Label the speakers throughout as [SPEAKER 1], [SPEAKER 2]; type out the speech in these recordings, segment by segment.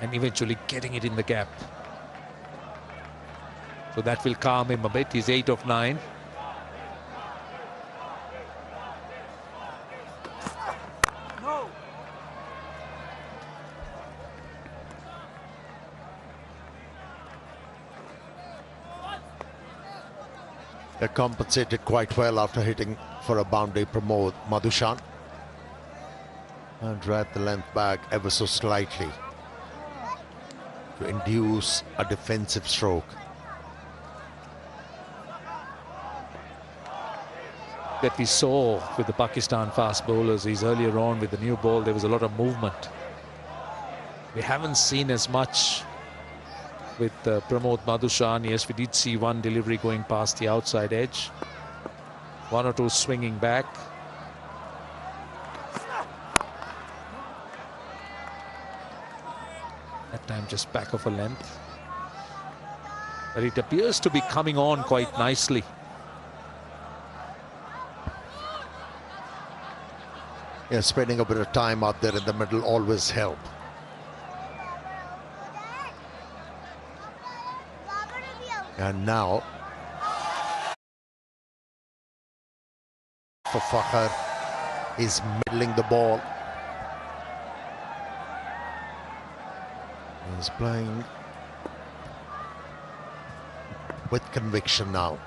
[SPEAKER 1] and eventually getting it in the gap. So that will calm him a bit. He's 8 of 9.
[SPEAKER 2] They compensated quite well after hitting for a boundary. Pramod Madhushan, and dragged the length back ever so slightly to induce a defensive stroke.
[SPEAKER 1] That we saw with the Pakistan fast bowlers is earlier on with the new ball, there was a lot of movement. We haven't seen as much with Pramod Madhushan. Yes, we did see one delivery going past the outside edge, one or two swinging back. That time just back of a length, but it appears to be coming on quite nicely.
[SPEAKER 2] Yeah, spending a bit of time out there in the middle always help. And now for Fakhar is middling the ball. He's playing with conviction now.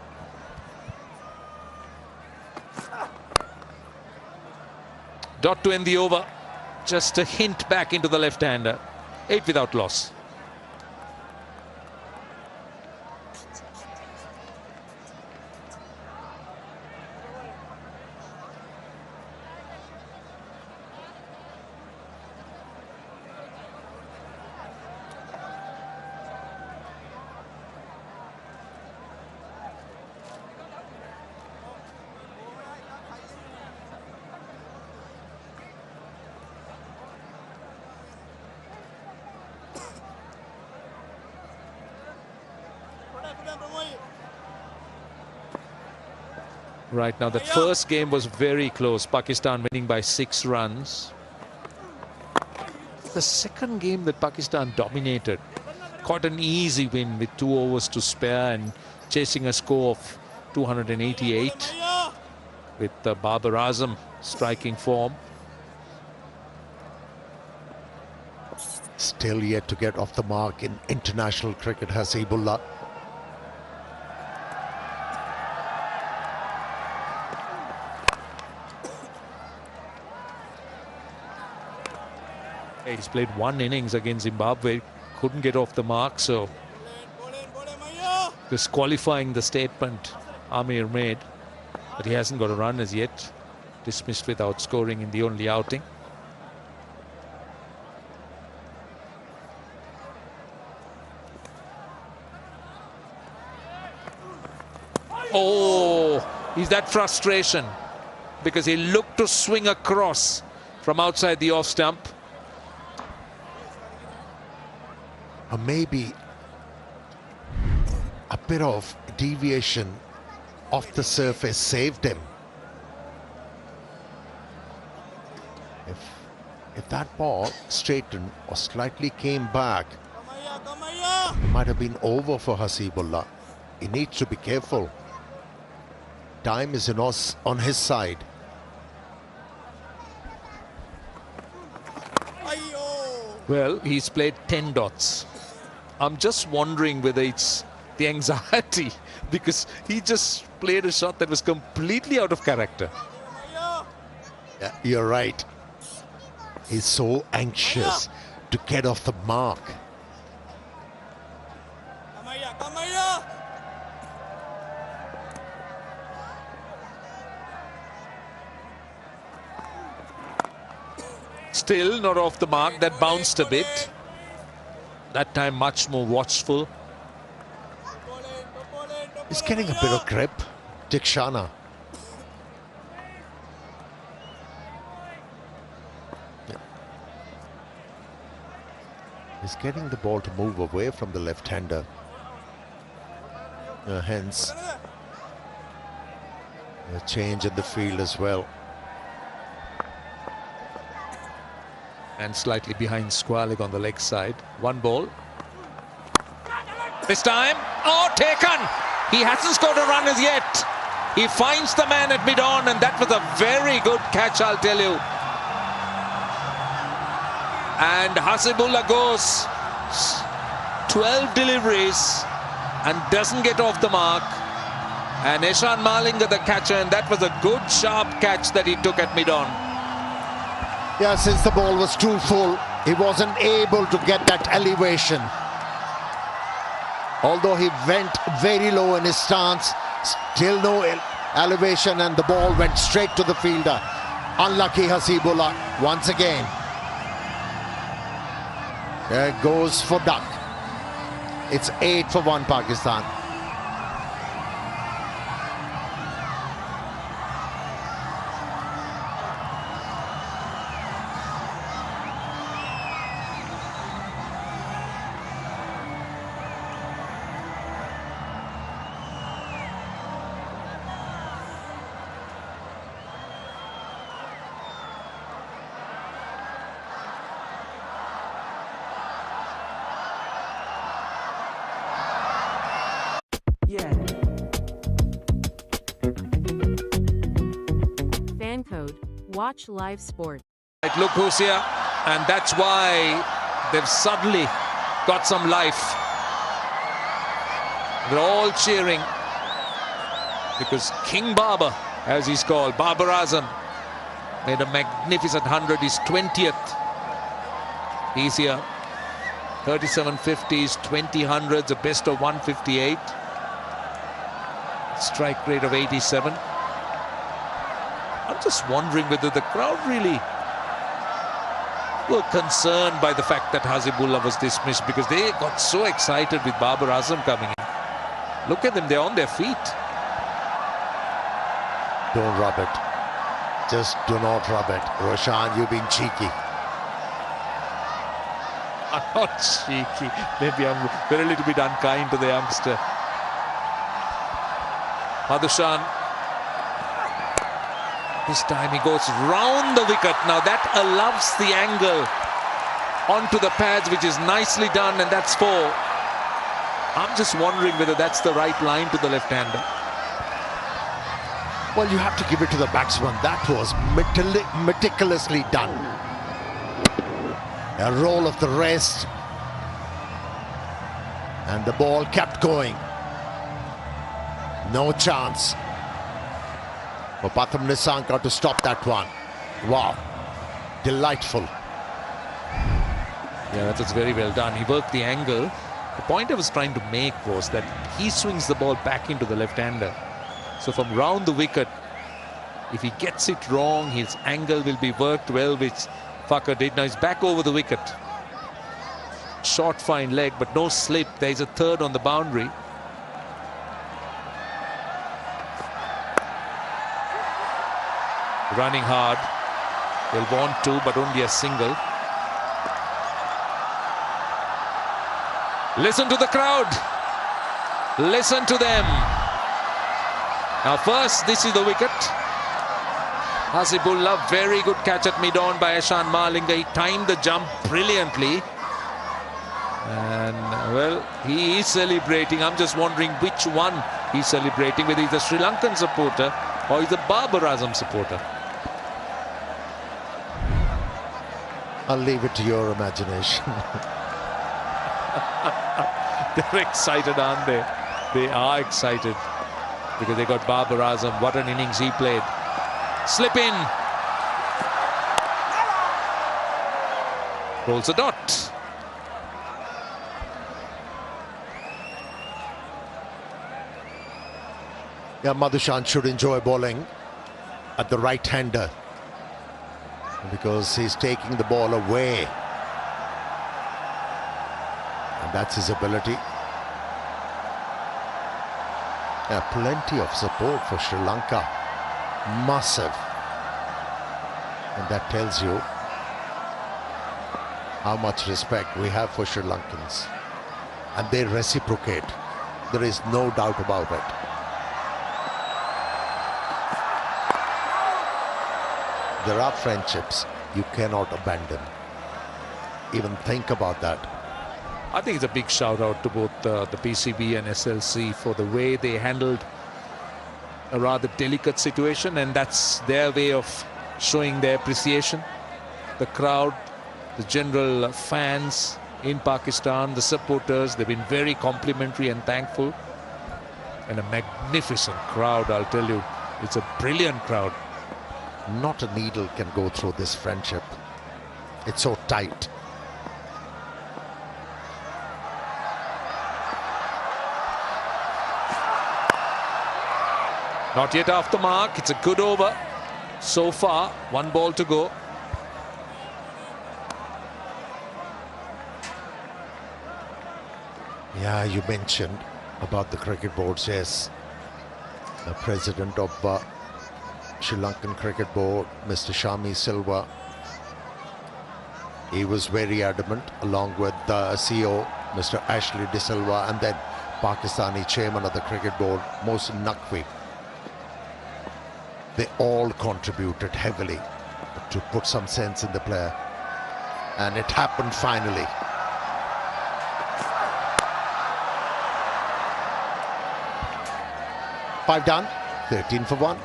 [SPEAKER 1] Dot to end the over. Just a hint back into the left-hander. 8 without loss. Right now, that first game was very close. Pakistan winning by 6 runs. The second game that Pakistan dominated, caught an easy win with 2 overs to spare and chasing a score of 288 with Babar Azam striking form.
[SPEAKER 2] Still yet to get off the mark in international cricket, Hasibullah.
[SPEAKER 1] He's played 1 innings against Zimbabwe, couldn't get off the mark, so disqualifying the statement Amir made, but he hasn't got a run as yet. Dismissed without scoring in the only outing. Oh, is that frustration? Because he looked to swing across from outside the off stump.
[SPEAKER 2] Maybe a bit of deviation off the surface saved him. If that ball straightened or slightly came back, it might have been over for Hasibullah. He needs to be careful. Time is on his side.
[SPEAKER 1] Well, he's played 10 dots. I'm just wondering whether it's the anxiety, because he just played a shot that was completely out of character.
[SPEAKER 2] Yeah, you're right. He's so anxious to get off the mark.
[SPEAKER 1] Still not off the mark. That bounced a bit. That time much more watchful.
[SPEAKER 2] He's getting a bit of grip, Dikshana. Yeah. He's getting the ball to move away from the left-hander. Hence, a change in the field as well.
[SPEAKER 1] And slightly behind Squalik on the leg side. One ball. This time, oh, taken! He hasn't scored a run as yet. He finds the man at mid-on, and that was a very good catch, I'll tell you. And Hasibullah goes 12 deliveries and doesn't get off the mark. And Ishan Malinga the catcher, and that was a good sharp catch that he took at mid-on.
[SPEAKER 2] Yeah, since the ball was too full, he wasn't able to get that elevation. Although he went very low in his stance, still no elevation, and the ball went straight to the fielder. Unlucky Hasibullah once again. There goes for duck. It's 8 for 1 Pakistan.
[SPEAKER 3] Fan code. Watch live sport.
[SPEAKER 1] Right, look who's here, and that's why they've suddenly got some life. They're all cheering because King Babar, as he's called, Babar Azam, made a magnificent 100, his 20th. He's here. 37 50s, 20 hundreds, a best of 158. Strike rate of 87. I'm just wondering whether the crowd really were concerned by the fact that Hasibullah was dismissed, because they got so excited with Babar Azam coming in. Look at them, they're on their feet.
[SPEAKER 2] Don't rub it. Just do not rub it. Roshan, you've been cheeky.
[SPEAKER 1] I'm not cheeky. Maybe I'm very little bit unkind to the youngster. Madhushan. This time he goes round the wicket. Now that allows the angle onto the pads, which is nicely done, and that's 4. I'm just wondering whether that's the right line to the left-hander.
[SPEAKER 2] Well, you have to give it to the batsman. That was meticulously done. A roll of the wrist, and the ball kept going. No chance for Patham Nissanka to stop that one. Wow, delightful.
[SPEAKER 1] Yeah, that was very well done. He worked the angle. The point I was trying to make was that he swings the ball back into the left-hander. So from round the wicket, if he gets it wrong, his angle will be worked well, which Fakar did. Now he's back over the wicket. Short fine leg, but no slip. There's a third on the boundary. Running hard. They'll want 2, but only a single. Listen to the crowd. Listen to them. Now first, this is the wicket. Hasibullah, very good catch at mid-on by Ishan Malinga. He timed the jump brilliantly. And, well, he is celebrating. I'm just wondering which one he's celebrating, whether he's a Sri Lankan supporter or he's a Babar Azam supporter.
[SPEAKER 2] I'll leave it to your imagination.
[SPEAKER 1] They're excited, aren't they? They are excited because they got Babar Azam. What an innings he played. Slip in. Rolls a dot.
[SPEAKER 2] Yeah, Madhushan should enjoy bowling at the right-hander because he's taking the ball away. And that's his ability. Yeah, plenty of support for Sri Lanka. Massive. And that tells you how much respect we have for Sri Lankans. And they reciprocate. There is no doubt about it. There are friendships you cannot abandon. even think about that.
[SPEAKER 1] I think it's a big shout out to both the PCB and SLC for the way they handled a rather delicate situation, and that's their way of showing their appreciation. The crowd, the general fans in Pakistan, the supporters, they've been very complimentary and thankful. And a magnificent crowd, I'll tell you. It's a brilliant crowd.
[SPEAKER 2] Not a needle can go through this friendship. It's so tight.
[SPEAKER 1] Not yet off the mark. It's a good over so far. 1 ball to go.
[SPEAKER 2] Yeah, you mentioned about the cricket boards. Yes, the president of Sri Lankan Cricket Board, Mr. Shami Silva, he was very adamant, along with the CEO, Mr. Ashley De Silva, and then Pakistani chairman of the cricket board, Mohsin Naqvi. They all contributed heavily to put some sense in the player, and it happened finally. Five done, 13 for 1.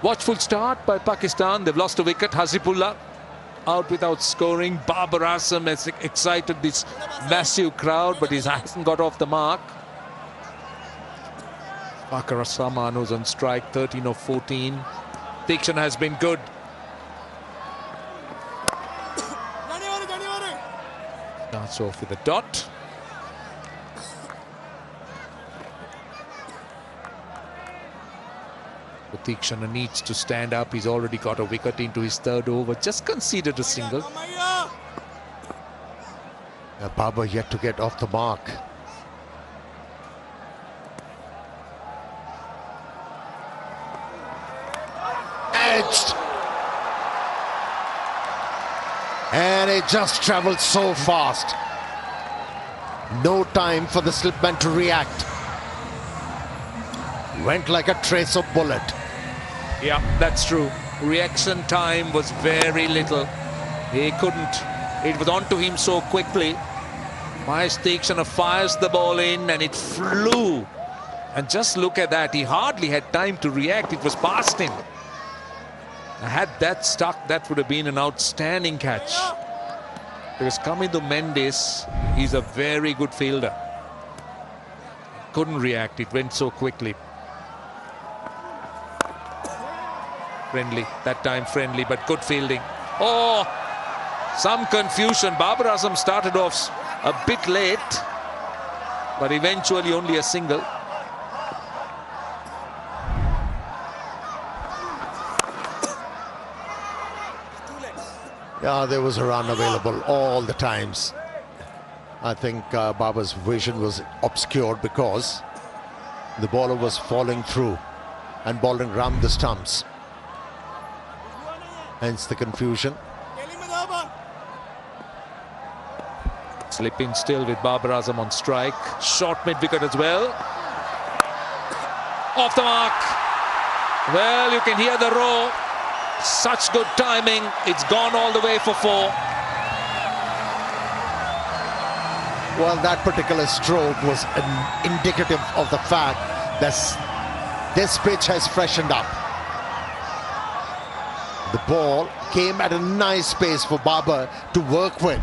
[SPEAKER 1] Watchful start by Pakistan. They've lost a wicket. Hasibullah out without scoring. Babar Azam has excited this massive crowd, but he hasn't got off the mark. Bakar Saman was on strike, 13 of 14. Diction has been good. Starts off with a dot. Tikshana needs to stand up. He's already got a wicket into his 3rd over. Just conceded a single.
[SPEAKER 2] Babar yet to get off the mark. Edged. And it just travelled so fast. No time for the slipman to react. Went like a trace of bullet.
[SPEAKER 1] Yeah, that's true. Reaction time was very little. He couldn't. It was onto him so quickly. Mahesh Tikshana fires the ball in and it flew. And just look at that. He hardly had time to react. It was past him. Had that stuck, that would have been an outstanding catch. Because coming to Mendis, he's a very good fielder. Couldn't react. It went so quickly. Friendly, that time friendly, but good fielding. Oh, some confusion. Babar Azam started off a bit late, but eventually only a single.
[SPEAKER 2] Yeah, there was a run available all the times. I think Babar's vision was obscured because the bowler was falling through and bowling round the stumps. Hence the confusion.
[SPEAKER 1] Slipping still with Babar Azam on strike. Short mid-wicket as well. Off the mark. Well, you can hear the roar. Such good timing. It's gone all the way for 4.
[SPEAKER 2] Well, that particular stroke was indicative of the fact that this pitch has freshened up. The ball came at a nice pace for Babar to work with.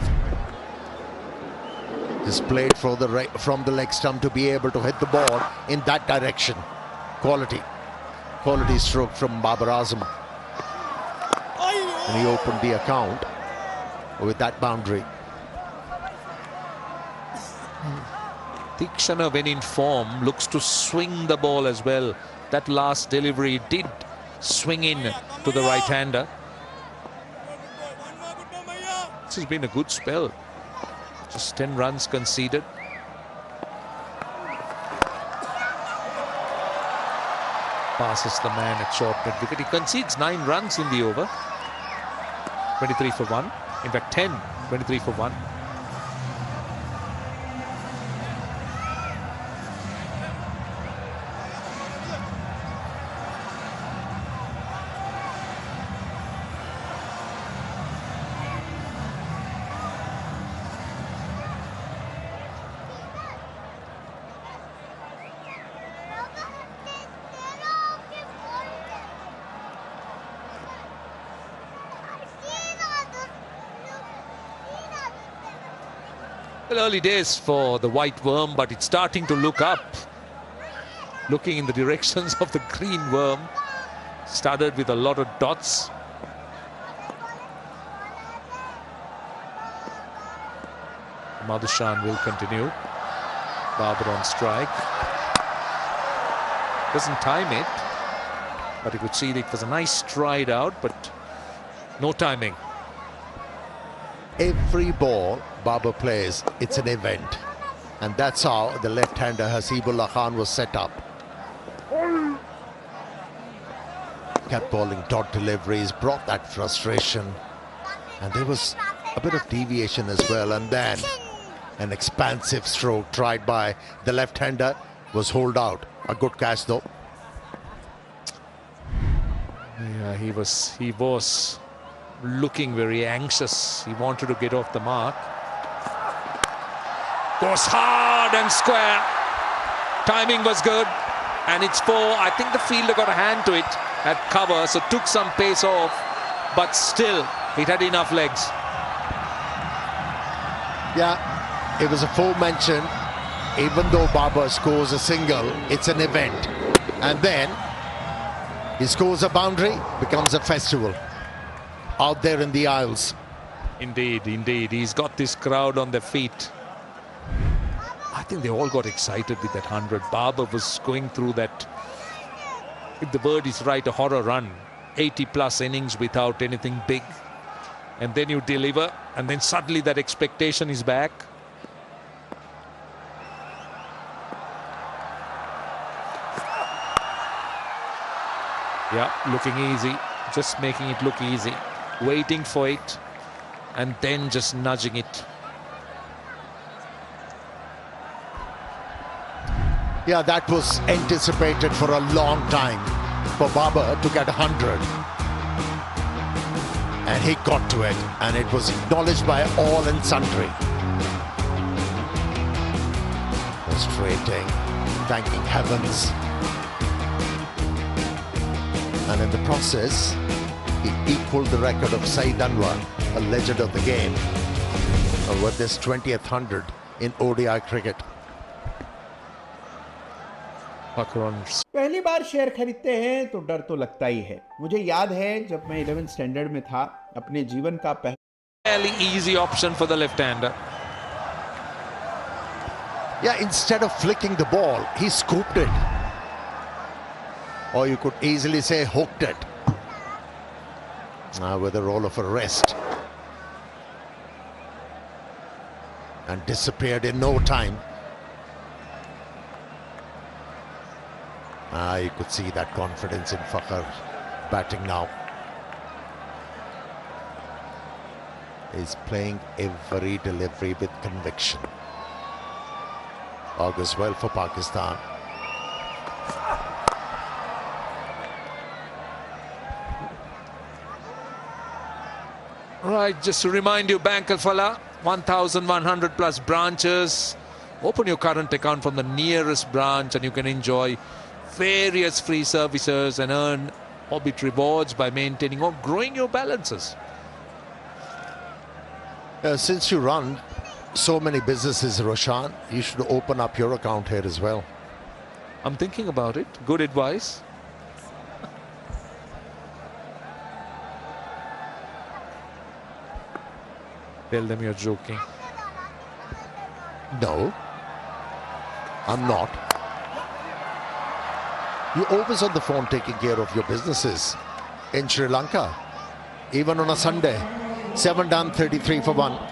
[SPEAKER 2] Just played from the leg stump to be able to hit the ball in that direction. Quality stroke from Babar Azam. And he opened the account with that boundary.
[SPEAKER 1] Tikshana, when in form, looks to swing the ball as well. That last delivery did swing in to the right-hander. This has been a good spell. Just 10 runs conceded. Passes the man at short mid wicket. He concedes 9 runs in the over. 23 for 1. In fact, 10. 23 for 1. Well, early days for the white worm, but it's starting to look up. Looking in the directions of the green worm. Started with a lot of dots. Madhushan will continue. Babar on strike. Doesn't time it, but you could see that it was a nice stride out, but no timing.
[SPEAKER 2] Every ball Babar plays, it's an event. And that's how the left-hander Hasibullah Khan was set up. Kept bowling dot deliveries, brought that frustration. And there was a bit of deviation as well. And then an expansive stroke tried by the left-hander was holed out. A good catch though.
[SPEAKER 1] Yeah, he was looking very anxious. He wanted to get off the mark. Goes hard and square. Timing was good. And it's 4. I think the fielder got a hand to it at cover, so took some pace off. But still, it had enough legs.
[SPEAKER 2] Yeah, it was a 4 mention. Even though Babar scores a single, it's an event. And then he scores a boundary, becomes a festival out there in the aisles.
[SPEAKER 1] Indeed, indeed. He's got this crowd on their feet. I think they all got excited with that 100. Babar was going through that, if the word is right, a horror run. 80+ innings without anything big. And then you deliver, and then suddenly that expectation is back. Yeah, looking easy. Just making it look easy. Waiting for it, and then just nudging it.
[SPEAKER 2] Yeah, that was anticipated for a long time for Babar to get 100. And he got to it, and it was acknowledged by all and sundry. Frustrating, thanking heavens. And in the process, he equaled the record of Saeed Anwar, a legend of the game, with this 20th 100 in ODI cricket.
[SPEAKER 4] पहली बार share खरीदते हैं तो डर तो लगता ही है। मुझे याद है जब मैं 11th स्टैंडर्ड में था, अपने जीवन का
[SPEAKER 1] Fairly easy option for the left-hander.
[SPEAKER 2] Yeah, instead of flicking the ball, he scooped it. Or you could easily say hooked it. With a roll of a wrist. And disappeared in no time. You could see that confidence in Fakhar batting now. He's playing every delivery with conviction. Augurs well for Pakistan.
[SPEAKER 1] Right, just to remind you, Bank Al-Falah, 1,100+ branches. Open your current account from the nearest branch and you can enjoy various free services and earn Orbit rewards by maintaining or growing your balances.
[SPEAKER 2] Since you run so many businesses, Roshan, you should open up your account here as well.
[SPEAKER 1] I'm thinking about it. Good advice. Tell them you're joking.
[SPEAKER 2] No, I'm not. You're always on the phone taking care of your businesses in Sri Lanka, even on a Sunday. 7 done, 33 for 1.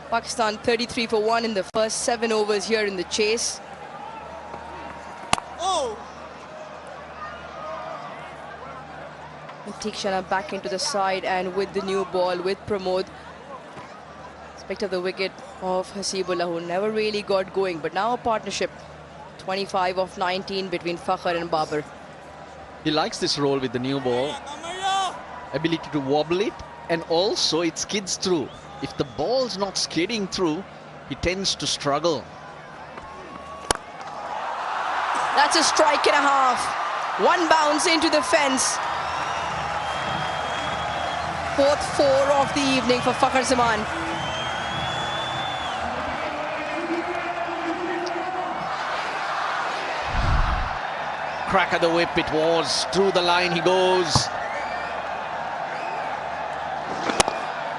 [SPEAKER 5] Pakistan 33 for 1 in the first 7 overs here in the chase. Tikshana back into the side, and with the new ball with Pramod. Expect of the wicket of Hasibullah, who never really got going, but now a partnership. 25 of 19 between Fakhr and Babar.
[SPEAKER 6] He likes this role with the new ball. Ability to wobble it, and also it skids through. If the ball's not skidding through, he tends to struggle.
[SPEAKER 5] That's a strike and a half. One bounce into the fence. Fourth 4 of the evening for Fakhr Zaman.
[SPEAKER 6] Crack of the whip it was. Through the line he goes.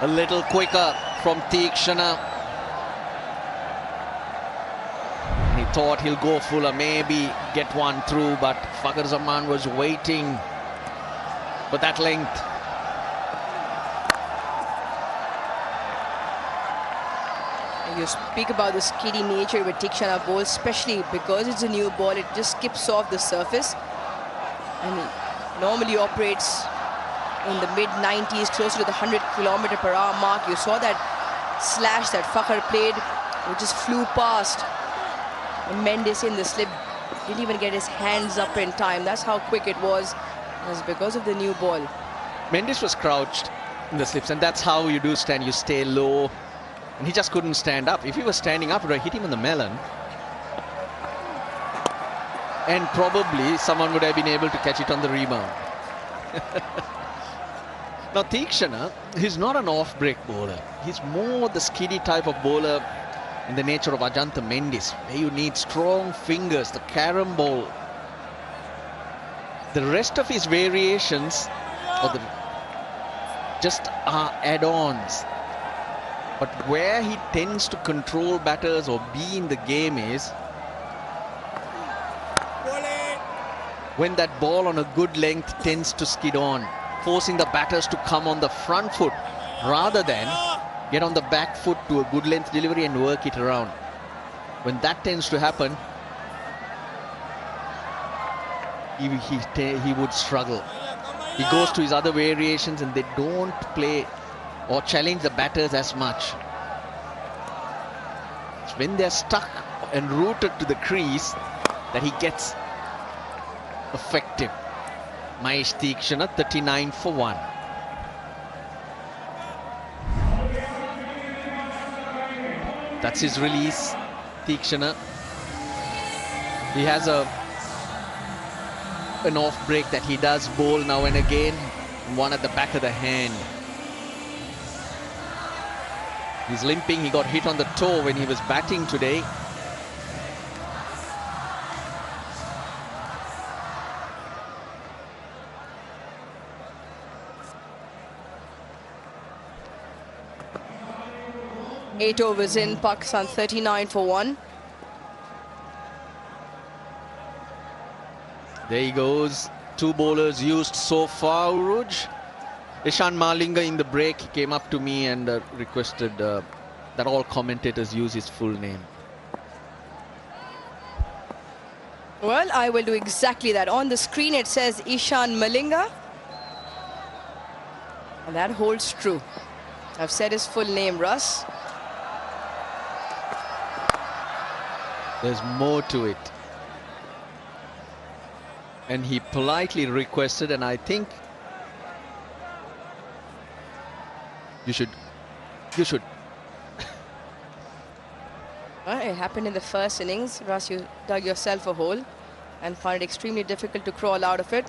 [SPEAKER 6] A little quicker from Tikshana. He thought he'll go fuller, maybe get one through, but Fakhr Zaman was waiting for that length.
[SPEAKER 5] You speak about the skiddy nature with Tikshana bowl, especially because it's a new ball. It just skips off the surface, and it normally operates in the mid-90s, closer to the 100km/h mark. You saw that slash that Fakhr played, which just flew past. And mendis in the slip didn't even get his hands up in time. That's how quick it was. It was because of the new ball.
[SPEAKER 6] Mendis was crouched in the slips, and that's how you do stand. You stay low, and he just couldn't stand up. If he was standing up, it would have hit him in the melon. And probably someone would have been able to catch it on the rebound. Now Tikshana, he's not an off-break bowler. He's more the skiddy type of bowler in the nature of Ajantha Mendis, where you need strong fingers, the carom ball. The rest of his variations just are add-ons. But where he tends to control batters or be in the game is when that ball on a good length tends to skid on, forcing the batters to come on the front foot rather than get on the back foot to a good length delivery and work it around. When that tends to happen, he would struggle. He goes to his other variations and they don't play or challenge the batters as much. It's when they're stuck and rooted to the crease that he gets effective. Mahesh Tikshana, 39 for 1. That's his release, Tikshana. He has an off break that he does bowl now and again, one at the back of the hand. He's limping. He got hit on the toe when he was batting today.
[SPEAKER 5] Eight overs in, Pakistan 39 for 1.
[SPEAKER 6] There he goes. 2 bowlers used so far, Uruj. Ishan Malinga in the break came up to me and requested that all commentators use his full name.
[SPEAKER 5] Well, I will do exactly that. On the screen it says Ishan Malinga, and that holds true. I've said his full name, Russ.
[SPEAKER 6] There's more to it. And he politely requested, and I think you should.
[SPEAKER 5] It happened in the first innings. Russ, you dug yourself a hole and found it extremely difficult to crawl out of it.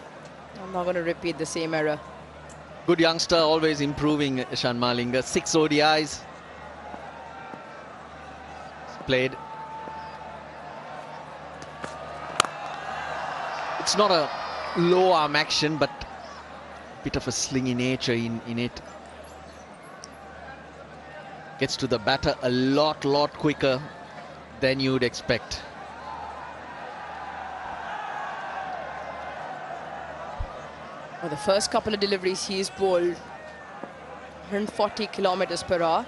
[SPEAKER 5] I'm not going to repeat the same error.
[SPEAKER 6] Good youngster, always improving, Ishan Malinga. 6 ODIs played. It's not a low arm action, but a bit of a slingy nature in it. Gets to the batter a lot quicker than you'd expect.
[SPEAKER 5] For the first couple of deliveries, he's bowled 140 kilometers per hour.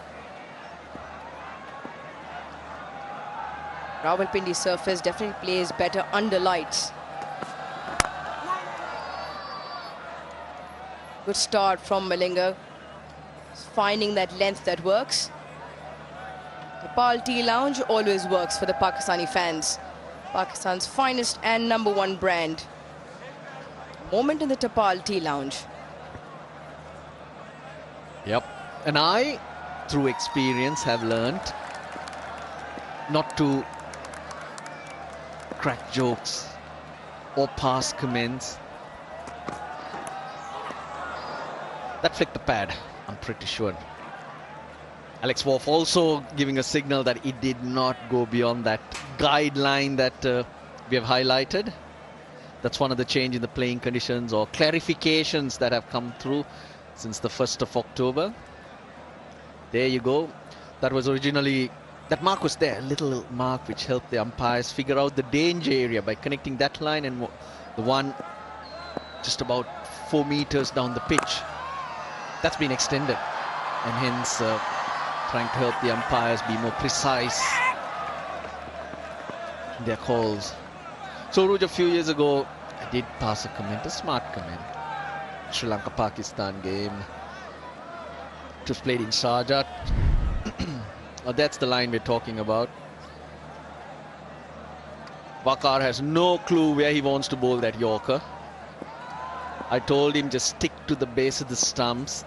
[SPEAKER 5] Rawalpindi surface definitely plays better under lights. Good start from Malinga, finding that length that works. The Pal Tea Lounge always works for the Pakistani fans. Pakistan's finest and #1 brand. Moment in the Tapal Tea Lounge.
[SPEAKER 6] Yep. And I, through experience, have learned not to crack jokes or pass comments. That flicked the pad, I'm pretty sure. Alex Wolff also giving a signal that it did not go beyond that guideline that we have highlighted. That's one of the change in the playing conditions or clarifications that have come through since the 1st of October. There you go. That was originally, that mark was there, a little mark which helped the umpires figure out the danger area by connecting that line and the one just about 4 meters down the pitch. That's been extended, and hence trying to help the umpires be more precise in their calls. So, Ruj, a few years ago, I did pass a comment, a smart comment. Sri Lanka-Pakistan game. It was played in Sharjah. Oh, that's the line we're talking about. Waqar has no clue where he wants to bowl that Yorker. I told him just stick to the base of the stumps.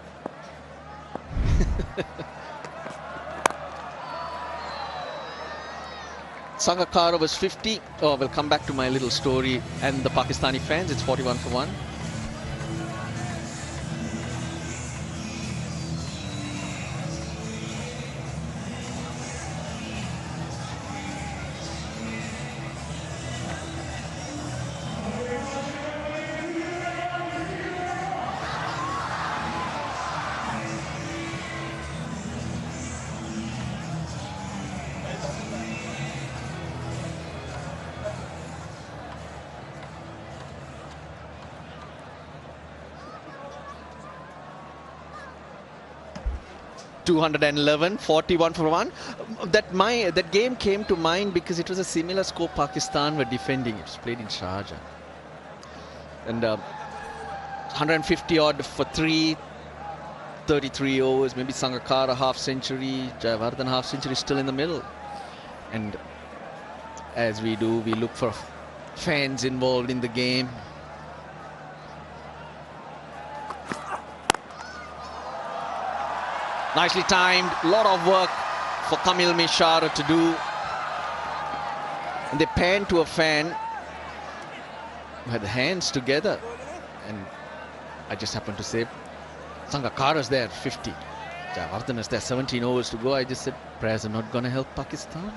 [SPEAKER 6] Sangakkara was 50. Oh, we'll come back to my little story and the Pakistani fans. It's 41 for 1. .211, 41 for 1. That game came to mind because it was a similar score. Pakistan were defending. It was played in Sharjah. And 150 odd for 3, 33 overs. Maybe Sangakkara half century, Jayawardene half century still in the middle. And as we do, we look for fans involved in the game. Nicely timed, a lot of work for Kamil Mishara to do. And they pan to a fan who had the hands together. And I just happened to say, Sangakkara's there, 50. Jayawardene is there, 17 overs to go. I just said, prayers are not going to help Pakistan.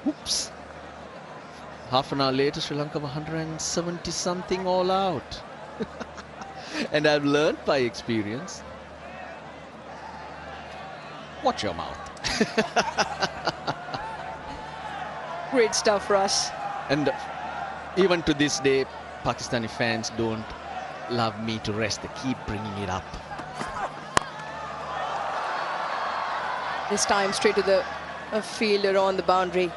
[SPEAKER 6] Oops. Half an hour later, Sri Lanka were 170 something all out. And I've learned by experience, watch your mouth.
[SPEAKER 5] Great stuff, Russ.
[SPEAKER 6] And even to this day, Pakistani fans don't love me to rest. They keep bringing it up.
[SPEAKER 5] This time straight to the fielder on the boundary.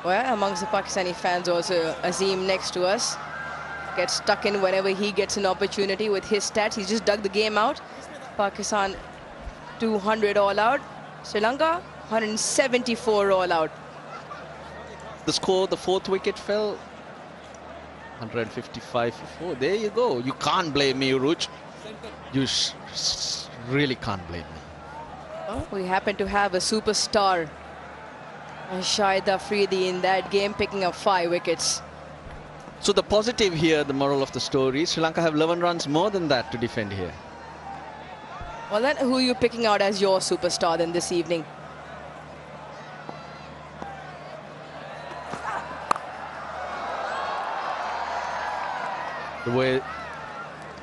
[SPEAKER 5] Well, amongst the Pakistani fans also, Azim next to us gets stuck in whenever he gets an opportunity with his stats. He's just dug the game out. Pakistan 200 all out. Sri Lanka 174 all out.
[SPEAKER 6] The score, the 4th wicket fell. 155 for 4. There you go. You can't blame me, Ruj. You really can't blame me.
[SPEAKER 5] Well, we happen to have a superstar And Shahid Afridi in that game picking up 5 wickets.
[SPEAKER 6] So the positive here, the moral of the story, Sri Lanka have 11 runs more than that to defend here.
[SPEAKER 5] Well, then who are you picking out as your superstar then this evening?
[SPEAKER 6] The way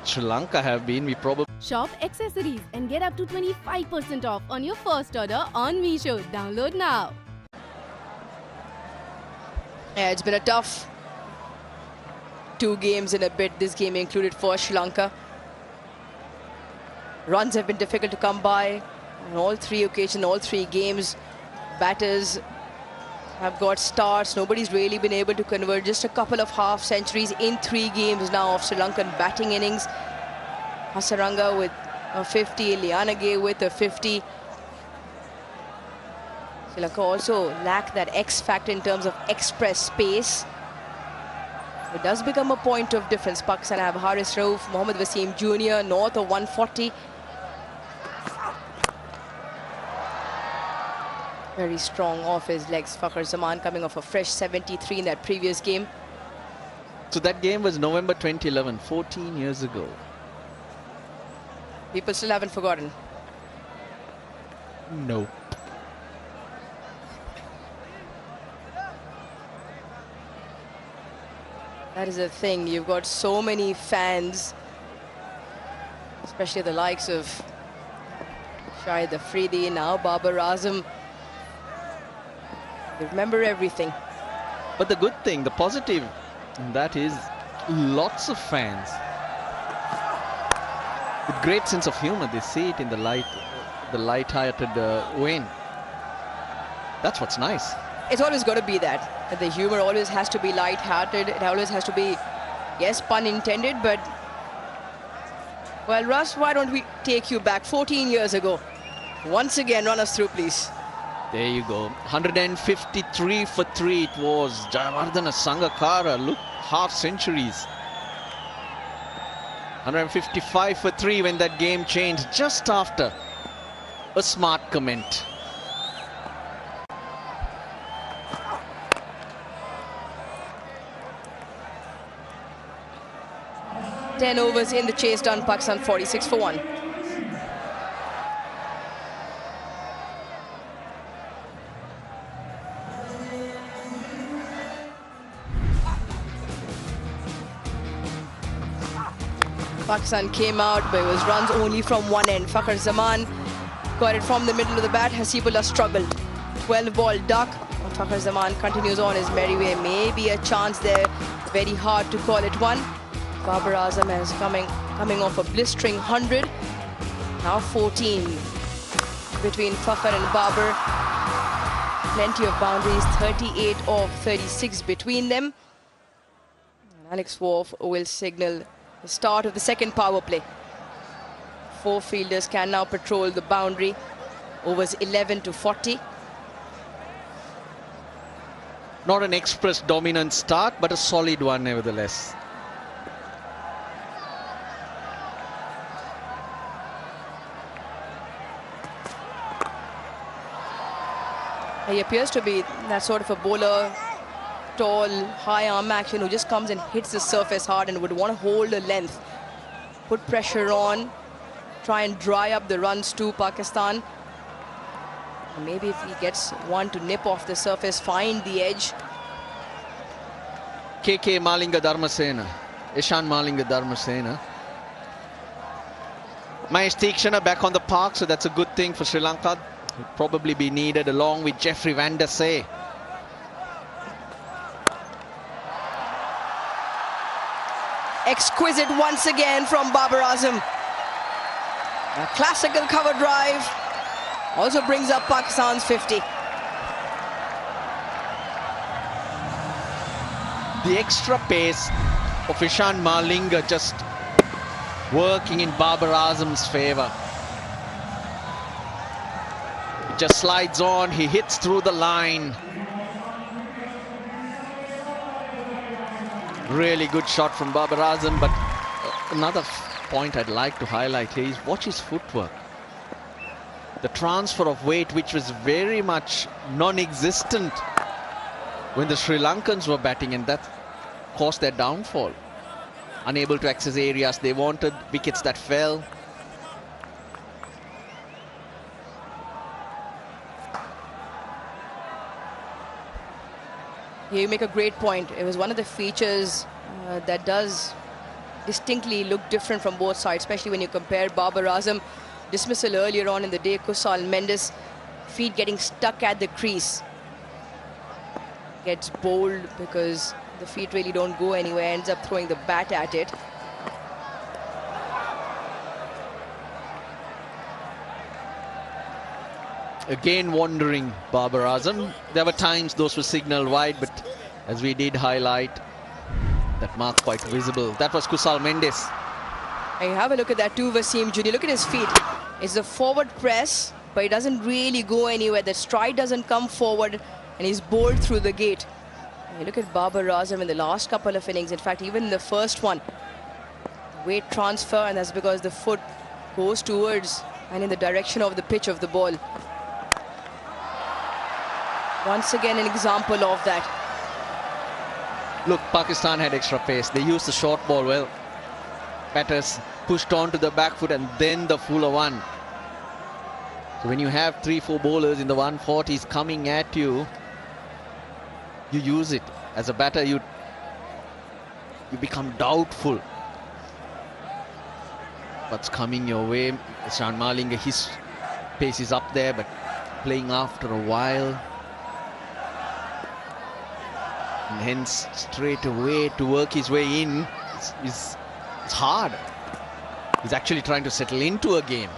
[SPEAKER 6] Sri Lanka have been, we probably...
[SPEAKER 7] Shop accessories and get up to 25% off on your first order on Meesho. Download now.
[SPEAKER 5] Yeah, it's been a tough 2 games in a bit, this game included for Sri Lanka. Runs have been difficult to come by on all 3 occasions, all 3 games. Batters have got starts. Nobody's really been able to convert. Just a couple of half centuries in 3 games now of Sri Lankan batting innings. Hasaranga with a 50, Lianage with a 50. Sri Lanka also lack that X factor in terms of express pace. It does become a point of difference. Pakistan have Haris Rauf, Mohammad Wasim Jr. north of 140. Very strong off his legs. Fakhar Zaman coming off a fresh 73 in that previous game.
[SPEAKER 6] So that game was November 2011, 14 years ago.
[SPEAKER 5] People still haven't forgotten.
[SPEAKER 6] No.
[SPEAKER 5] That is the thing. You've got so many fans, especially the likes of Shahid Afridi, now Babar Azam. They remember everything.
[SPEAKER 6] But the good thing, the positive, that is lots of fans with great sense of humor. They see it in the light-hearted Wayne. That's what's nice.
[SPEAKER 5] It's always got to be that. The humor always has to be light-hearted. It always has to be, yes, pun intended, but... Well, Russ, why don't we take you back 14 years ago? Once again, run us through, please.
[SPEAKER 6] There you go. 153 for 3 it was. Jayawardena Sangakkara, look, half centuries. 155 for 3 when that game changed just after a smart comment.
[SPEAKER 5] Ten overs in the chase done. Pakistan 46 for 1. Pakistan came out, but it was runs only from one end. Fakhar Zaman got it from the middle of the bat. Hasibullah struggled. 12-ball duck. Fakhar Zaman continues on his merry way. Maybe a chance there. Very hard to call it one. Babar Azam is coming off a blistering 100. Now 14 between Fakhar and Babar. Plenty of boundaries. 38 of 36 between them. And Alex Worf will signal the start of the second power play. 4 fielders can now patrol the boundary. Overs 11 to 40.
[SPEAKER 6] Not an express dominant start, but a solid one nevertheless.
[SPEAKER 5] He appears to be that sort of a bowler, tall, high arm action, who just comes and hits the surface hard and would want to hold a length, put pressure on, try and dry up the runs to Pakistan. And maybe if he gets one to nip off the surface, find the edge.
[SPEAKER 6] KK Malinga Dharmasena, Ishan Malinga Dharmasena. Mahesh Theekshana back on the park, so that's a good thing for Sri Lanka. He'll probably be needed along with Jeffrey Van der Say.
[SPEAKER 5] Exquisite once again from Babar Azam. A classical cover drive. Also brings up Pakistan's 50.
[SPEAKER 6] The extra pace of Ishan Malinga just working in Babar Azam's favour. It just slides on, he hits through the line. Really good shot from Babar Azam, but another point I'd like to highlight here is watch his footwork. the transfer of weight, which was very much non-existent when the Sri Lankans were batting, and that caused their downfall. Unable to access areas they wanted, wickets that fell.
[SPEAKER 5] Yeah, you make a great point. It was one of the features that does distinctly look different from both sides, especially when you compare Babar Azam dismissal earlier on in the day, Kusal Mendis feet getting stuck at the crease. Gets bowled because the feet really don't go anywhere, ends up throwing the bat at it.
[SPEAKER 6] Again wandering Babar Azam. There were times those were signalled wide, but as we did highlight, that mark quite visible. That was Kusal Mendis.
[SPEAKER 5] And you have a look at that too, Wasim Juni. Look at his feet. It's a forward press, but it doesn't really go anywhere. The stride doesn't come forward, and he's bowled through the gate. And you look at Babar Azam in the last couple of innings. In fact, even in the first one, weight transfer, and that's because the foot goes towards and in the direction of the pitch of the ball. Once again, an example of that.
[SPEAKER 6] Look, Pakistan had extra pace. They used the short ball well. Batters pushed on to the back foot and then the fuller one. So when you have 3-4 bowlers in the 140s coming at you, you use it. As a batter, you become doubtful what's coming your way. Shan Malinga, his pace is up there, but playing after a while. And hence, straight away to work his way in is hard. He's actually trying to settle into a game.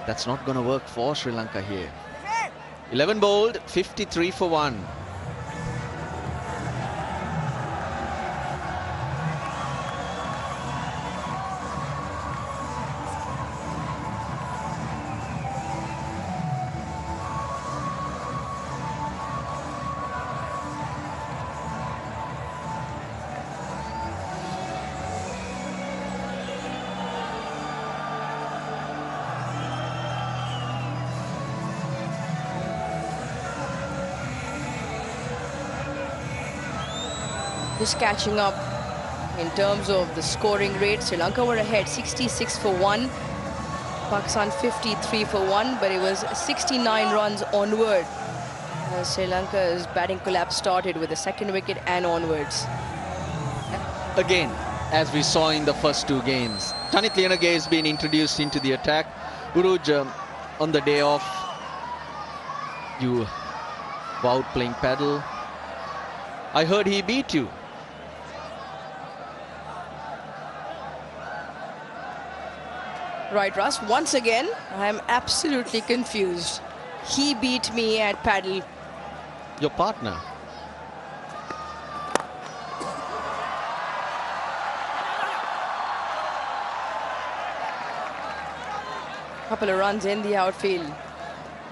[SPEAKER 6] That's not going to work for Sri Lanka here. 11 bowled, 53 for 1.
[SPEAKER 5] Just catching up in terms of the scoring rate. Sri Lanka were ahead 66 for 1. Pakistan 53 for 1, but it was 69 runs onward. Sri Lanka's batting collapse started with the second wicket and onwards.
[SPEAKER 6] Again, as we saw in the first two games, Tanit Liyanage has been introduced into the attack. Uruj, on the day off, you were out playing paddle. I heard he beat you.
[SPEAKER 5] Right, Russ, once again, I'm absolutely confused. He beat me at paddle.
[SPEAKER 6] Your partner.
[SPEAKER 5] Couple of runs in the outfield.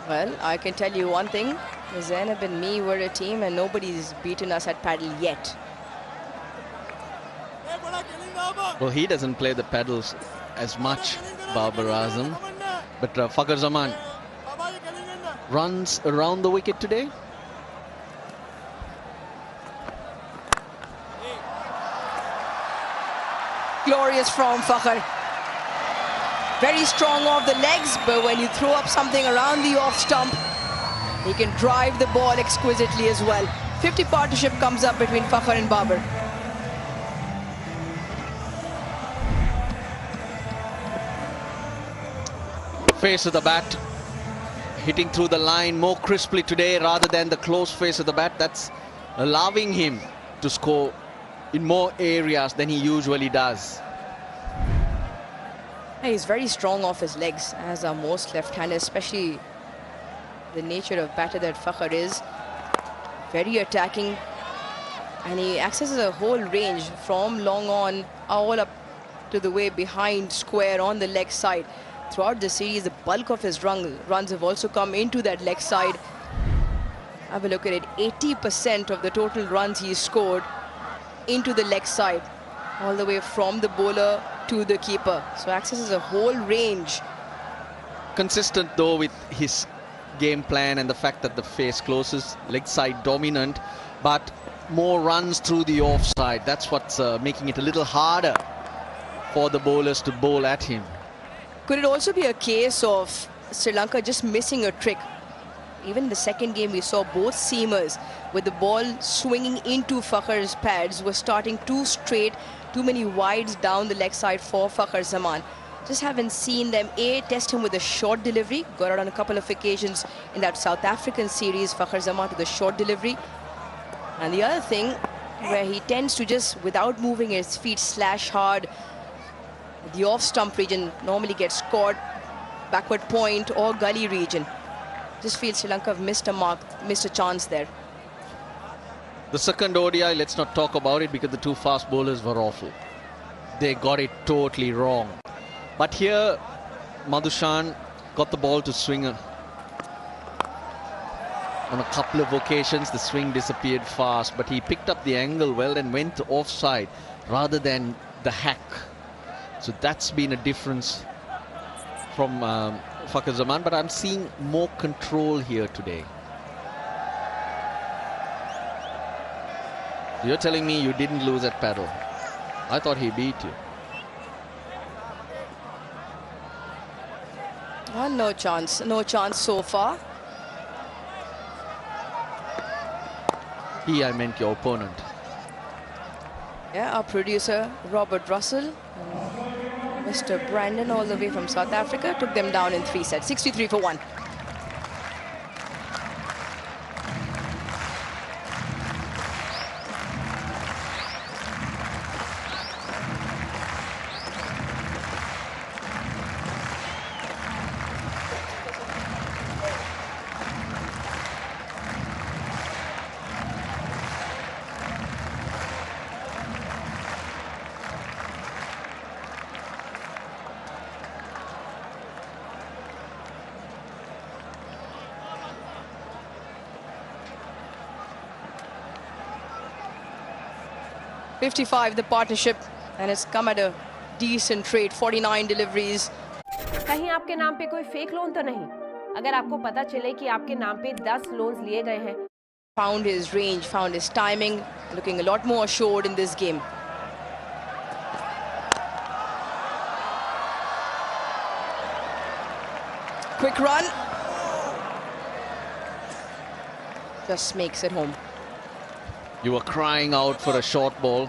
[SPEAKER 5] Well, I can tell you one thing. Zainab and me were a team and nobody's beaten us at paddle yet.
[SPEAKER 6] Well, he doesn't play the paddles as much, Babar Azam. But Fakhar Zaman runs around the wicket today.
[SPEAKER 5] Glorious from Fakhar. Very strong off the legs, but when you throw up something around the off stump, he can drive the ball exquisitely as well. 50 partnership comes up between Fakhar and Babar.
[SPEAKER 6] Face of the bat, hitting through the line more crisply today rather than the close face of the bat. That's allowing him to score in more areas than he usually does.
[SPEAKER 5] He's very strong off his legs, as are most left-handers, especially the nature of batter that Fakhar is. Very attacking, and he accesses a whole range from long on all up to the way behind square on the leg side. Throughout the series, the bulk of his runs have also come into that leg side. Have a look at it, 80% of the total runs he's scored into the leg side, all the way from the bowler to the keeper. So accesses a whole range
[SPEAKER 6] consistent though with his game plan and the fact that the face closes, leg side dominant, but more runs through the offside. That's what's making it a little harder for the bowlers to bowl at him.
[SPEAKER 5] Could it also be a case of Sri Lanka just missing a trick? Even in the second game, we saw both seamers with the ball swinging into Fakhar's pads were starting too straight, too many wides down the leg side for Fakhar Zaman. Just haven't seen them test him with a short delivery. Got out on a couple of occasions in that South African series, Fakhar Zaman to the short delivery. And the other thing, where he tends to just, without moving his feet, slash hard. The off-stump region normally gets caught, backward point or gully region. Just feels Sri Lanka have missed a mark, missed a chance there.
[SPEAKER 6] The second ODI, let's not talk about it because the two fast bowlers were awful. They got it totally wrong. But here, Madhushan got the ball to swing on a couple of occasions. The swing disappeared fast, but he picked up the angle well and went offside rather than the hack. So that's been a difference from Fakhar Zaman, but I'm seeing more control here today. You're telling me you didn't lose at paddle? I thought he beat you.
[SPEAKER 5] Well, no chance so far.
[SPEAKER 6] I meant your opponent.
[SPEAKER 5] Yeah, our producer, Robert Russell, and Mr. Brandon, all the way from South Africa, took them down in 3 sets, 63 for 1. .55 the partnership, and it's come at a decent rate, 49 deliveries.
[SPEAKER 8] कहीं आपके नाम पे कोई fake loan तो नहीं? अगर आपको पता चले कि आपके नाम पे 10 लोन्स लिए गए हैं.
[SPEAKER 5] Found his range, found his timing, looking a lot more assured in this game. Quick run. Just makes it home.
[SPEAKER 6] You were crying out for a short ball.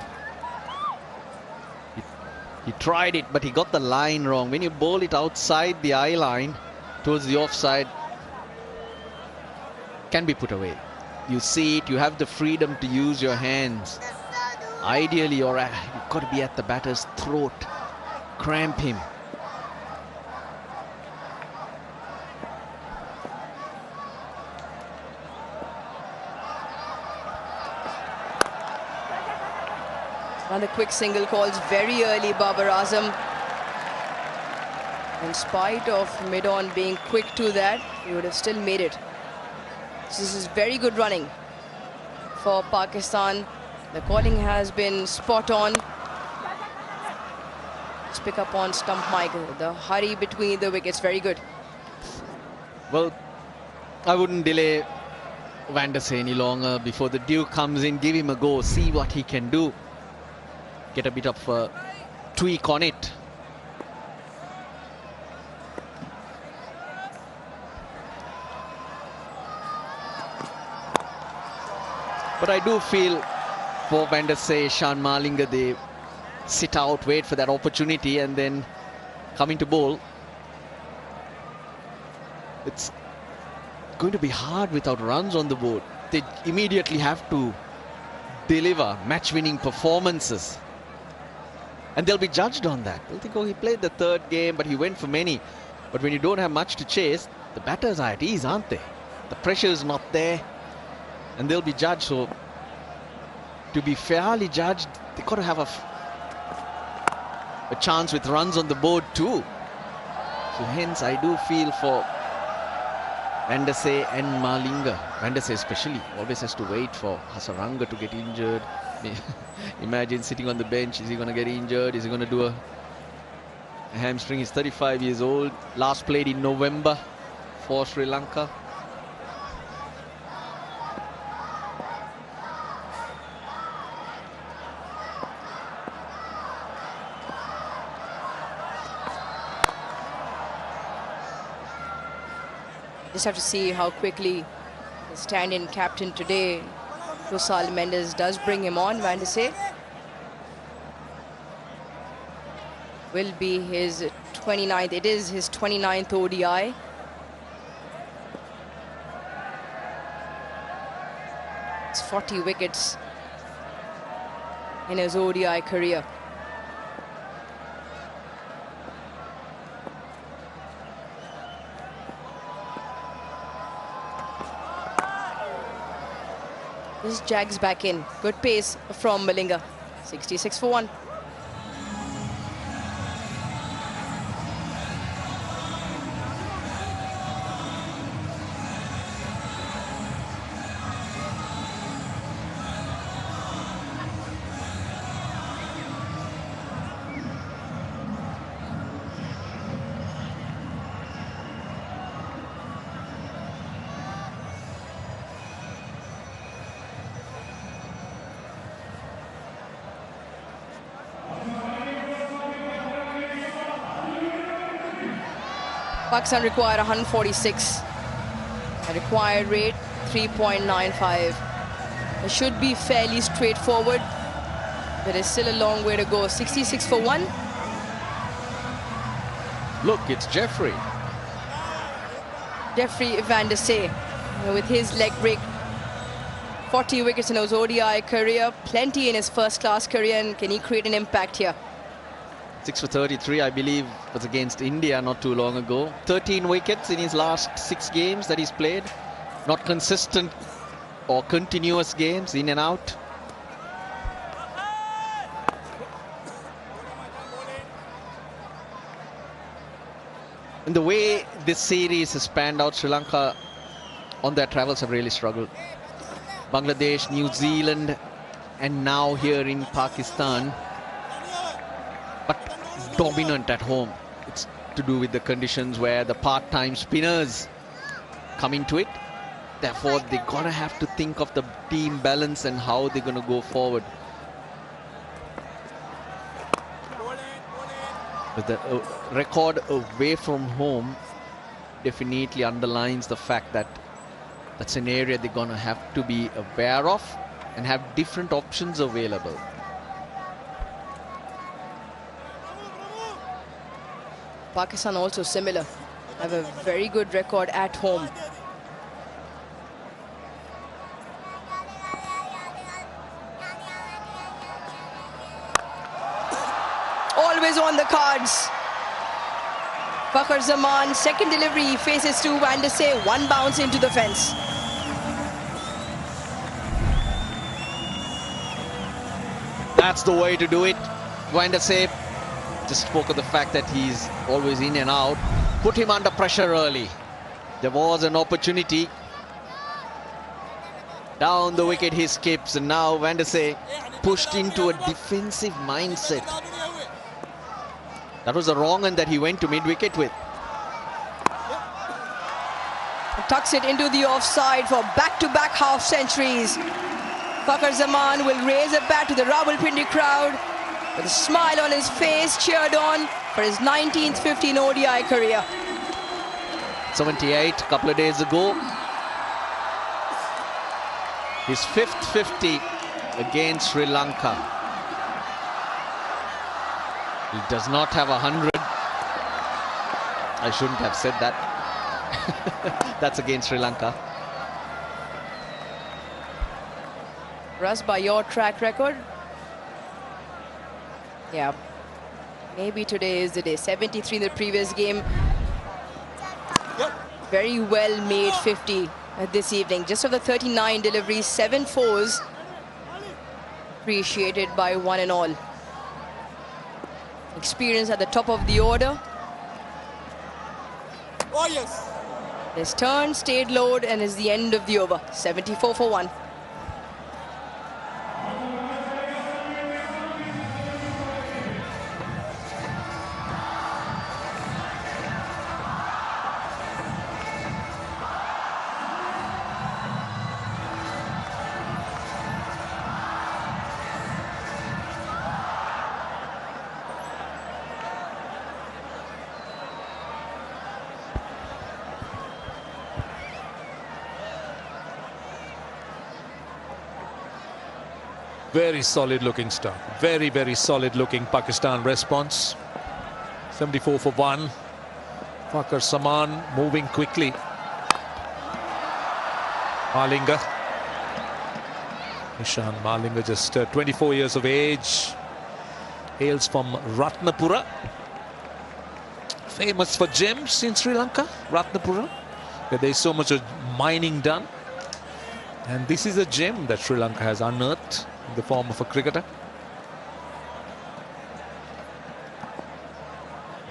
[SPEAKER 6] He tried it, but he got the line wrong. When you bowl it outside the eye line towards the offside, can be put away. You see it, you have the freedom to use your hands. Ideally, you've got to be at the batter's throat, cramp him.
[SPEAKER 5] And the quick single calls very early, Babar Azam. In spite of mid-on being quick to that, he would have still made it. This is very good running for Pakistan. The calling has been spot on. Let's pick up on stump mic. The hurry between the wickets, very good.
[SPEAKER 6] Well, I wouldn't delay Van der Sar any longer. Before the Duke comes in, give him a go, see what he can do. Get a bit of a tweak on it. But I do feel for Van der Sar, Shan Malinga, they sit out, wait for that opportunity and then coming to bowl. It's going to be hard without runs on the board. They immediately have to deliver match-winning performances. And they'll be judged on that. They'll think, oh, he played the third game, but he went for many. But when you don't have much to chase, the batters are at ease, aren't they? The pressure is not there. And they'll be judged. So, to be fairly judged, they've got to have a chance with runs on the board too. So, hence, I do feel for Van der Sar and Malinga. Van der Sar especially always has to wait for Hasaranga to get injured. Imagine sitting on the bench. Is he going to get injured? Is he going to do a hamstring. He's 35 years old. Last played in November for Sri Lanka.
[SPEAKER 5] Just have to see how quickly the stand-in captain today, Rosal Mendis, does bring him on. Van der Sar will be his 29th. It is his 29th ODI. It's 40 wickets in his ODI career. This jags back in. Good pace from Malinga. 66 for 1. Pakistan required 146. A required rate 3.95. It should be fairly straightforward. There is still a long way to go. 66 for 1.
[SPEAKER 6] Look, it's Jeffrey.
[SPEAKER 5] Jeffrey Van der Sar with his leg break. 40 wickets in his ODI career. Plenty in his first-class career. And can he create an impact here?
[SPEAKER 6] 6 for 33, I believe, was against India not too long ago. 13 wickets in his last 6 games that he's played. Not consistent or continuous games, in and out. And the way this series has panned out, Sri Lanka on their travels have really struggled. Bangladesh, New Zealand, and now here in Pakistan. But dominant at home. It's to do with the conditions where the part-time spinners come into it. Therefore, they're going to have to think of the team balance and how they're going to go forward. But the record away from home definitely underlines the fact that that's an area they're going to have to be aware of and have different options available.
[SPEAKER 5] Pakistan also similar. Have a very good record at home. Always on the cards. Fakhar Zaman, second delivery, he faces to Van der Sar, one bounce into the fence.
[SPEAKER 6] That's the way to do it. Van der Sar just spoke of the fact that he's always in and out. Put him under pressure early. There was an opportunity. Down the wicket he skips, and now Van der Sar pushed into a defensive mindset. That was the wrong one that he went to mid-wicket with.
[SPEAKER 5] Tucks it into the offside for back-to-back half centuries. Fakhar Zaman will raise a bat to the Rawalpindi crowd with a smile on his face, cheered on for his 19th 15 ODI career.
[SPEAKER 6] 78 a couple of days ago. His 5th 50 against Sri Lanka. He does not have 100. I shouldn't have said that. That's against Sri Lanka.
[SPEAKER 5] Russ, by your track record, yeah, maybe today is the day. 73 in the previous game. Very well made 50 this evening. Just of the 39 deliveries, 7 fours. Appreciated by one and all. Experience at the top of the order.
[SPEAKER 9] Oh yes.
[SPEAKER 5] His turn stayed low and is the end of the over. 74 for 1.
[SPEAKER 1] Very solid looking start. Very, very solid looking Pakistan response. 74 for 1. Fakhar Zaman moving quickly. Malinga. Nishan Malinga, just 24 years of age. Hails from Ratnapura. Famous for gems in Sri Lanka, Ratnapura. Where there's so much of mining done. And this is a gem that Sri Lanka has unearthed in the form of a cricketer.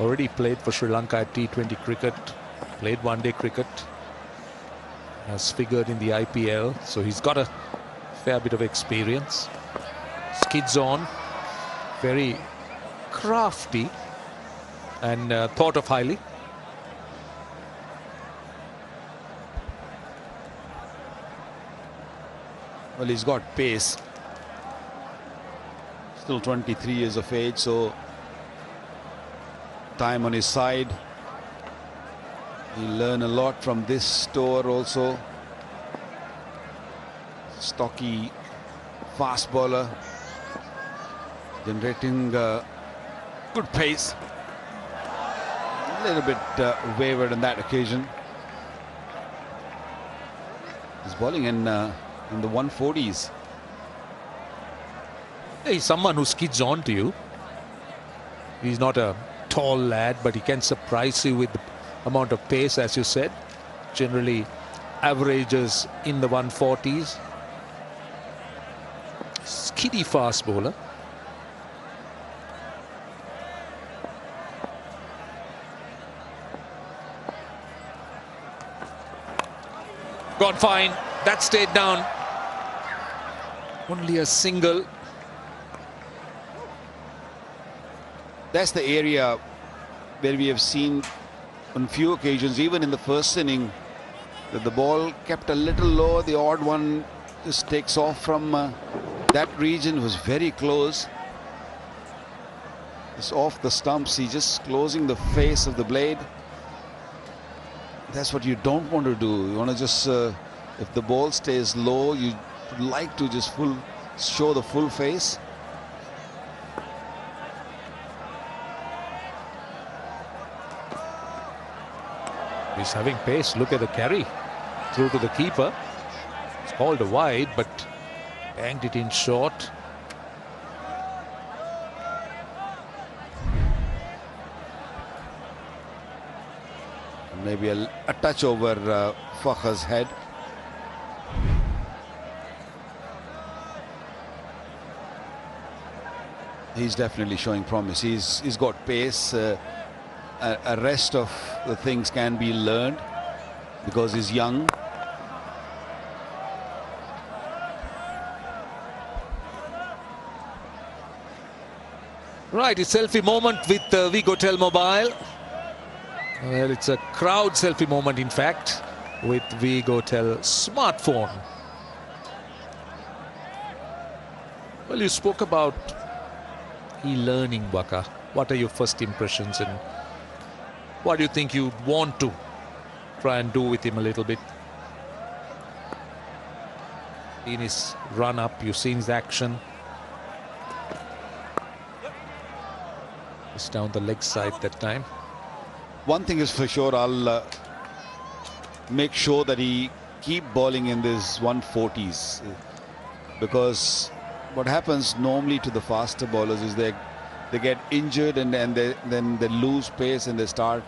[SPEAKER 1] Already played for Sri Lanka at T20 cricket, played one-day cricket, has figured in the IPL, so he's got a fair bit of experience. Skids on, very crafty and thought of highly.
[SPEAKER 9] Well, he's got pace. Still 23 years of age, so time on his side. He'll learn a lot from this tour also. Stocky, fast bowler, generating good pace. A little bit wavered on that occasion. He's bowling in the 140s.
[SPEAKER 1] He's someone who skids on to you. He's not a tall lad, but he can surprise you with the amount of pace, as you said. Generally averages in the 140s. Skiddy fast bowler. Gone fine. That stayed down. Only a single.
[SPEAKER 9] That's the area where we have seen on few occasions, even in the first inning, that the ball kept a little low. The odd one just takes off from that region. It was very close. It's off the stumps. He's just closing the face of the blade. That's what you don't want to do. You want to just, if the ball stays low, you like to just show the full face.
[SPEAKER 1] He's having pace. Look at the carry through to the keeper. It's called a wide, but banged it in short.
[SPEAKER 9] Maybe a touch over Fakhar's head. He's definitely showing promise. He's got pace. A rest of the things can be learned because he's young.
[SPEAKER 1] Right, it's selfie moment with Vigotel Mobile. Well, it's a crowd selfie moment, in fact, with Vigotel smartphone. Well, you spoke about e-learning, Waka. What are your first impressions and what do you think you'd want to try and do with him a little bit? In his run up, you've seen his action. Just down the leg side that time.
[SPEAKER 9] One thing is for sure, I'll make sure that he keep bowling in these 140s, because what happens normally to the faster bowlers is they get injured and then they lose pace and they start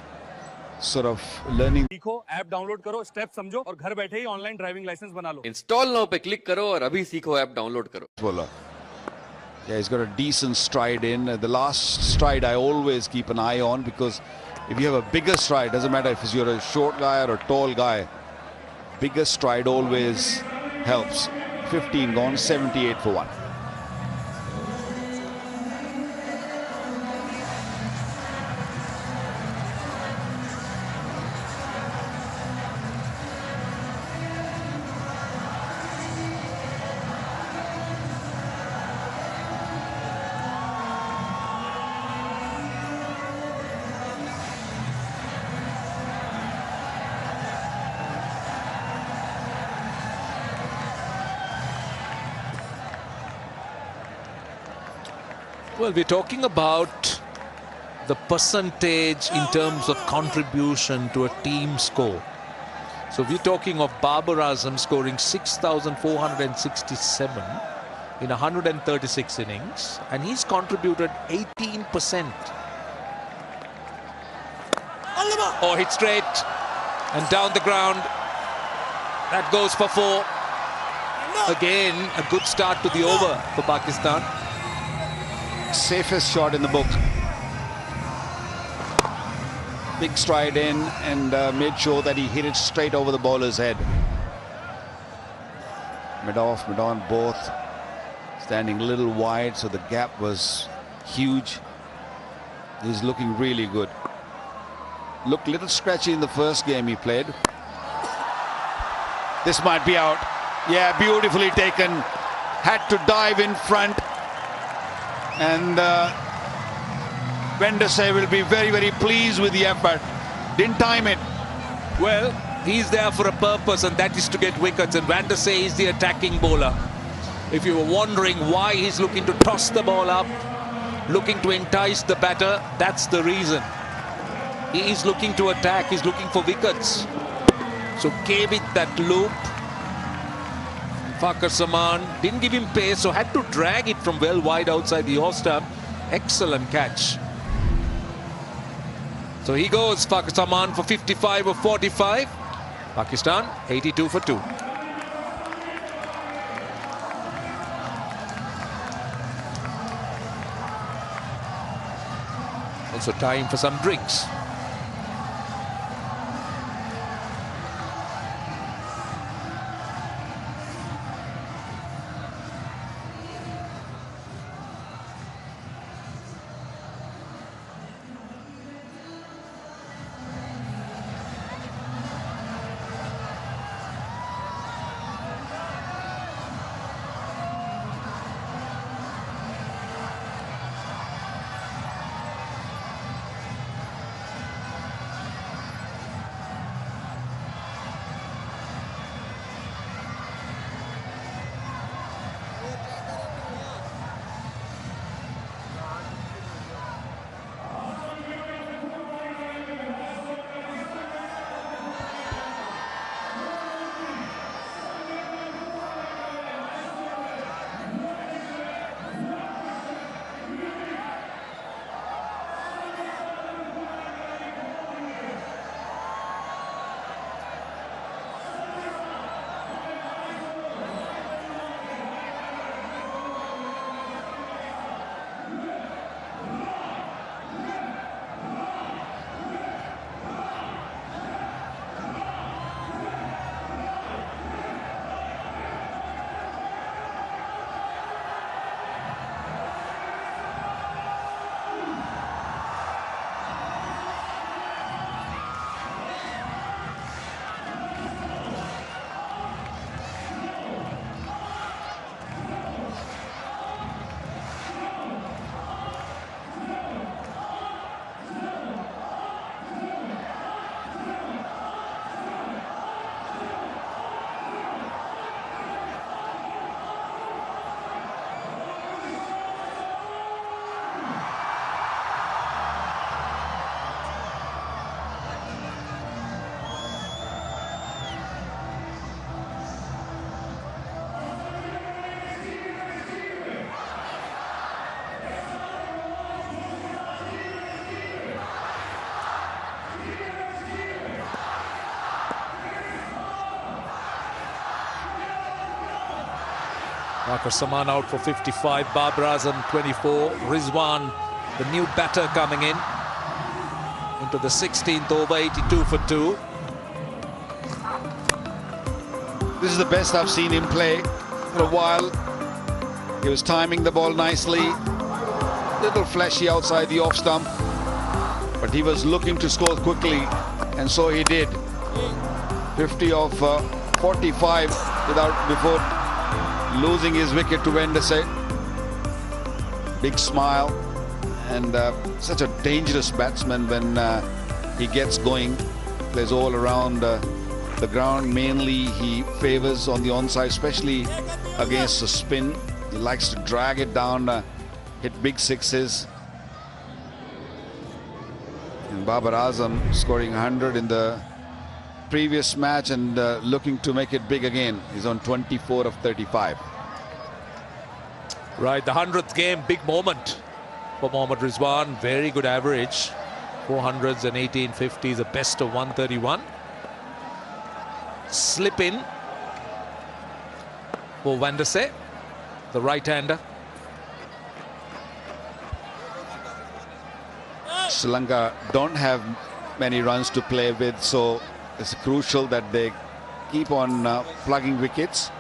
[SPEAKER 9] sort of learning.
[SPEAKER 10] सीखो, app download करो, step समझो और घर बैठे ही online driving licence बना लो.
[SPEAKER 11] Install now पे click करो और अभी सीखो ऐप डाउनलोड करो.
[SPEAKER 9] Bowler. Yeah, he's got a decent stride in. The last stride I always keep an eye on, because if you have a bigger stride, doesn't matter if you're a short guy or a tall guy, bigger stride always helps. 15 gone, 78 for 1.
[SPEAKER 1] Well, we're talking about the percentage in terms of contribution to a team score. So we're talking of Babar Azam scoring 6,467 in 136 innings, and he's contributed 18%. Oh, hit straight and down the ground. That goes for 4. Again, a good start to the over for Pakistan.
[SPEAKER 9] Safest shot in the book. Big stride in and made sure that he hit it straight over the bowler's head. Mid-off, mid-on, both standing a little wide, so the gap was huge. He's looking really good. Looked a little scratchy in the first game he played. This might be out. Yeah, beautifully taken. Had to dive in front. And Vendase will be very, very pleased with the effort. Didn't time it.
[SPEAKER 1] Well, he's there for a purpose, and that is to get wickets. And Vendase is the attacking bowler. If you were wondering why he's looking to toss the ball up, looking to entice the batter, that's the reason. He is looking to attack. He's looking for wickets. So gave it that loop. Fakhar Zaman didn't give him pace, so had to drag it from well wide outside the off stump. Excellent catch. So he goes, Fakhar Zaman, for 55 of 45. Pakistan 82 for 2. Also time for some drinks. Fakhar Zaman out for 55, Babar Azam 24, Rizwan, the new batter, coming in into the 16th over, 82 for 2.
[SPEAKER 9] This is the best I've seen him play for a while. He was timing the ball nicely, little fleshy outside the off stump, but he was looking to score quickly, and so he did. 50 of 45 before losing his wicket to Vendase. Big smile, and such a dangerous batsman when he gets going. Plays all around the ground. Mainly he favors on the onside, especially against the spin. He likes to drag it down hit big sixes. And Babar Azam scoring 100 in the previous match and looking to make it big again. He's on 24 of 35.
[SPEAKER 1] Right, the 100th game, big moment for Mohammad Rizwan. Very good average. 400s and 1850s, a best of 131. Slip in for Van der Sar, the right-hander.
[SPEAKER 9] Sri Lanka don't have many runs to play with, so it's crucial that they keep on plugging wickets.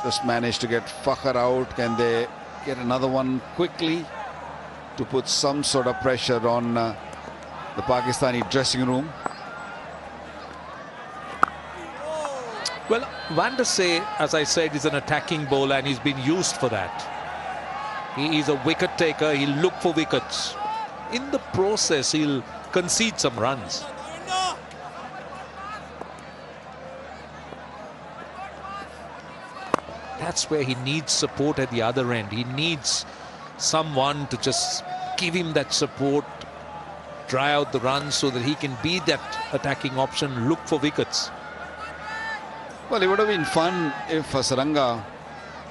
[SPEAKER 9] Just managed to get Fakhar out. Can they get another one quickly to put some sort of pressure on the Pakistani dressing room?
[SPEAKER 1] Well, Van der Sar, as I said, is an attacking bowler and he's been used for that. He is a wicket taker. He'll look for wickets. In the process, he'll concede some runs. That's where he needs support at the other end. He needs someone to just give him that support, dry out the runs so that he can be that attacking option, look for wickets.
[SPEAKER 9] Well, it would have been fun if Saranga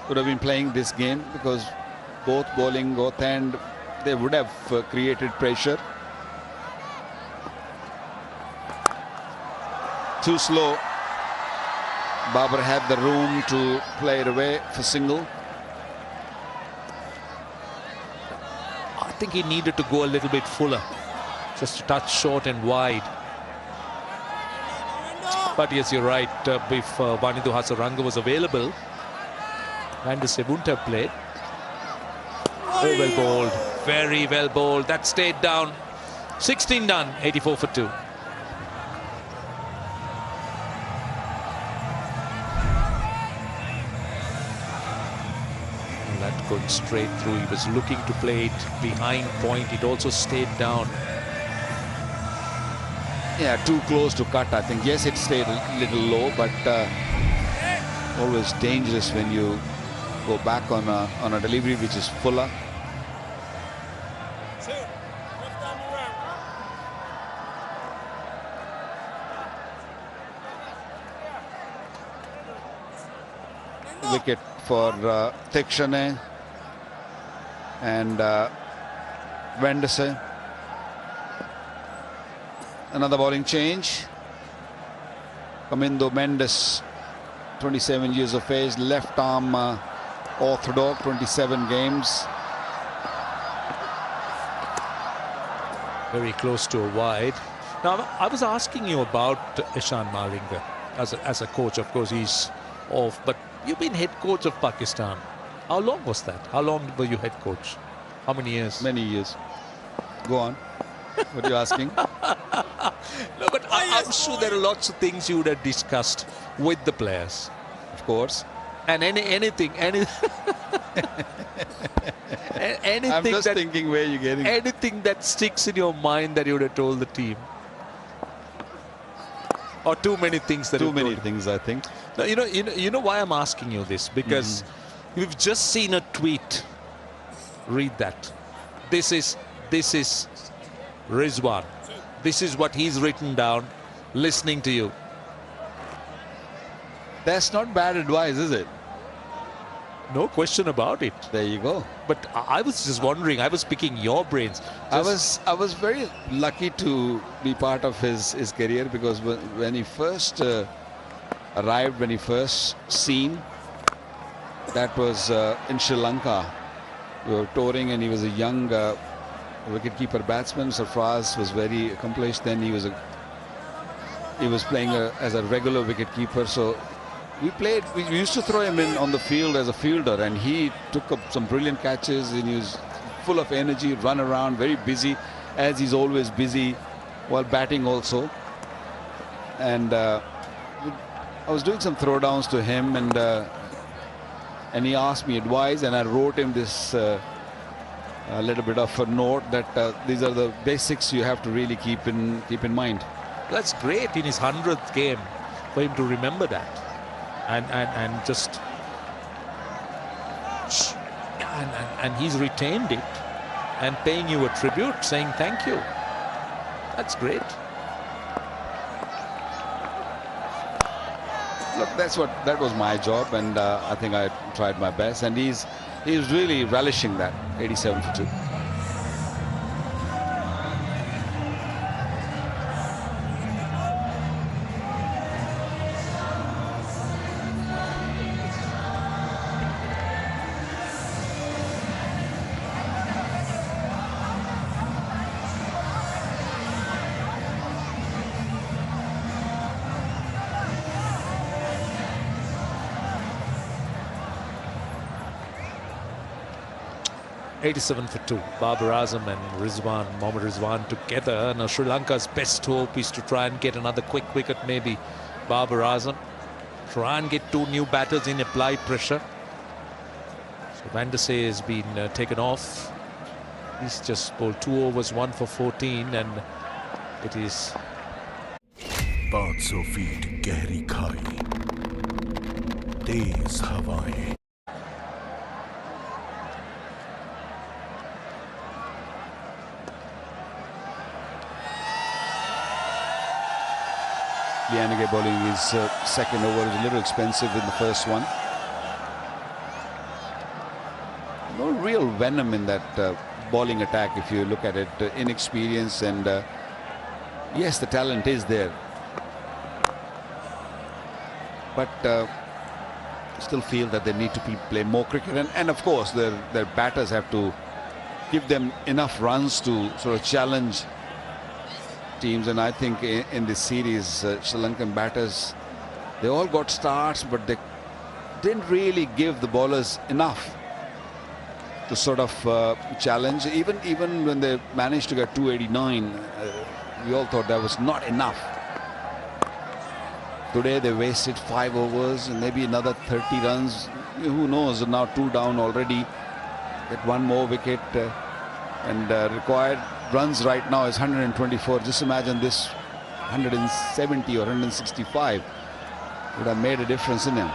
[SPEAKER 9] would have been playing this game, because both bowling, both hand, they would have created pressure. Too slow. Babar had the room to play it away for single.
[SPEAKER 1] I think he needed to go a little bit fuller, just a touch short and wide. But yes, you're right. If Vanidu Hasaranga was available, Van der Sar wouldn't have played. Oh, well bowled. Very well bowled. That stayed down. 16 done. 84 for 2. That going straight through. He was looking to play it behind point. It also stayed down.
[SPEAKER 9] Yeah, too close to cut, I think. Yes, it stayed a little low, but always dangerous when you go back on a delivery which is fuller. Wicket for Theekshane and Van der Sar. Another bowling change. Kamindo Mendis, 27 years of age, left arm orthodox, 27 games.
[SPEAKER 1] Very close to a wide. Now, I was asking you about Ishan Malinga as a coach. Of course, he's off, but you've been head coach of Pakistan. How long was that? How long were you head coach? How many years?
[SPEAKER 9] Many years. Go on. What are you asking?
[SPEAKER 1] No, but I'm sure there are lots of things you would have discussed with the players.
[SPEAKER 9] Of course.
[SPEAKER 1] And anything. Anything
[SPEAKER 9] I'm just thinking where you're getting.
[SPEAKER 1] Anything that sticks in your mind that you would have told the team. Or too many things that
[SPEAKER 9] too many things, I think.
[SPEAKER 1] No, you know why I'm asking you this? Because we've just seen a tweet. Read that. This is Rizwan. This is what he's written down, listening to you.
[SPEAKER 9] That's not bad advice, is it?
[SPEAKER 1] No question about it.
[SPEAKER 9] There you go.
[SPEAKER 1] But I was just wondering, I was picking your brains.
[SPEAKER 9] I was very lucky to be part of his career, because when he first arrived, when he first seen, that was in Sri Lanka. We were touring and he was a young wicketkeeper batsman. Sarfraz was very accomplished. Then he was playing as a regular wicketkeeper. So we used to throw him in on the field as a fielder, and he took up some brilliant catches, and he was full of energy, run around, very busy, as he's always busy while batting also. And I was doing some throwdowns to him, and he asked me advice, and I wrote him this a little bit of a note that these are the basics you have to really keep in mind.
[SPEAKER 1] That's great in his 100th game for him to remember that, and just and he's retained it and paying you a tribute, saying thank you. That's great.
[SPEAKER 9] Look, that was my job, and I think I tried my best, and he's really relishing that. 87 for 2.
[SPEAKER 1] $87 for 2. Babar Azam and Mohammad Rizwan together. Now Sri Lanka's best hope is to try and get another quick wicket, maybe Babar Azam. Try and get 2 new batters in, apply pressure. So Van der Sar has been taken off. He's just bowled 2 overs, 1 for 14, and it is
[SPEAKER 12] 500 feet गहरी खाई, तेज हवाएं.
[SPEAKER 9] Lianage bowling his second over is a little expensive in the first one. No real venom in that bowling attack if you look at it. Inexperience, and yes, the talent is there. But still feel that they need to play more cricket. And of course, their batters have to give them enough runs to sort of challenge teams. And I think in this series, Sri Lankan batters, they all got starts, but they didn't really give the bowlers enough to sort of challenge. Even when they managed to get 289, we all thought that was not enough. Today they wasted 5 overs and maybe another 30 runs. Who knows? Now 2 down already. Get 1 more wicket, and required runs right now is 124. Just imagine this 170 or 165 would have made a difference in him.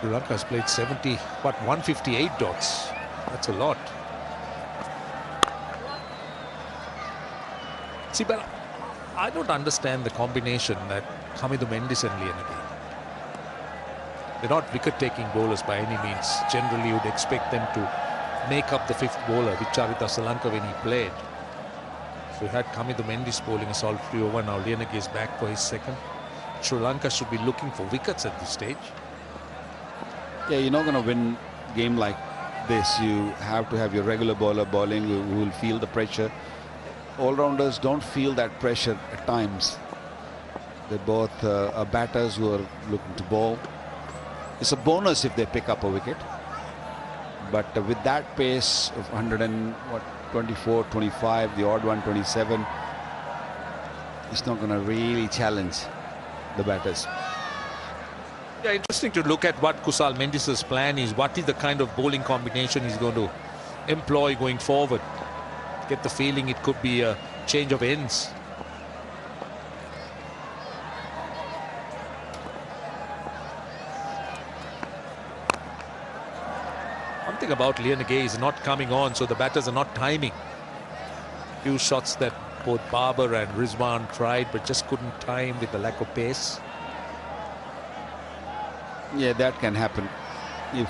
[SPEAKER 1] Sri Lanka has played 158 dots. That's a lot. See, but I don't understand the combination that Hamidu Mendis and Lianage. They're not wicket-taking bowlers by any means. Generally, you'd expect them to make up the 5th bowler, Vicharita Sri Lanka, when he played. So we had Hamidu Mendis bowling a solitary over. Now Lianage is back for his second. Sri Lanka should be looking for wickets at this stage.
[SPEAKER 9] Yeah, you're not going to win a game like this. You have to have your regular bowler bowling who will feel the pressure. All-rounders don't feel that pressure at times. They both are batters who are looking to bowl. It's a bonus if they pick up a wicket. But with that pace of 124, 25, the odd one 27, it's not going to really challenge the batters.
[SPEAKER 1] Yeah, interesting to look at what Kusal Mendis' plan is. What is the kind of bowling combination he's going to employ going forward? Get the feeling it could be a change of ends. One thing about Lianage is not coming on, so the batters are not timing. Few shots that both Babar and Rizwan tried, but just couldn't time with the lack of pace.
[SPEAKER 9] Yeah, that can happen if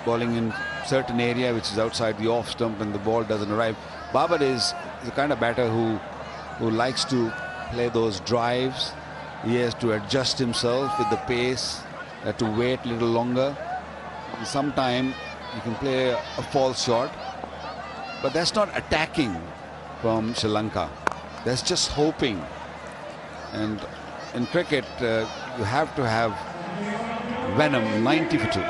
[SPEAKER 9] bowling in certain area which is outside the off stump and the ball doesn't arrive. Babar is the kind of batter who likes to play those drives. He has to adjust himself with the pace, to wait a little longer. Sometimes you can play a false shot, but that's not attacking from Sri Lanka. That's just hoping. And in cricket, you have to have venom. 90 for 2.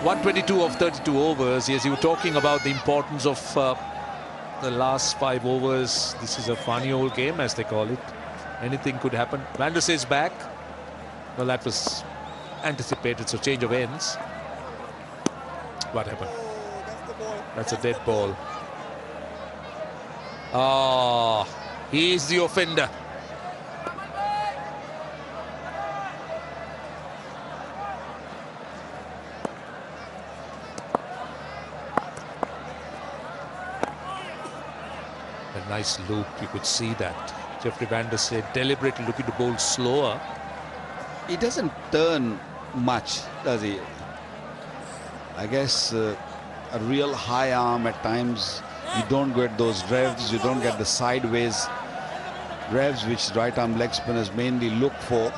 [SPEAKER 1] 122 of 32 overs. Yes, you were talking about the importance of the last 5 overs. This is a funny old game, as they call it. Anything could happen. Van der Sey's back. Well, that was anticipated, so change of ends. What happened? That's a dead ball. Ah, he's the offender. A nice loop, you could see that. Jeffrey Van der Sey deliberately looking to bowl slower.
[SPEAKER 9] He doesn't turn much, does he? I guess a real high arm at times, you don't get those revs, you don't get the sideways revs which right arm leg spinners mainly look for.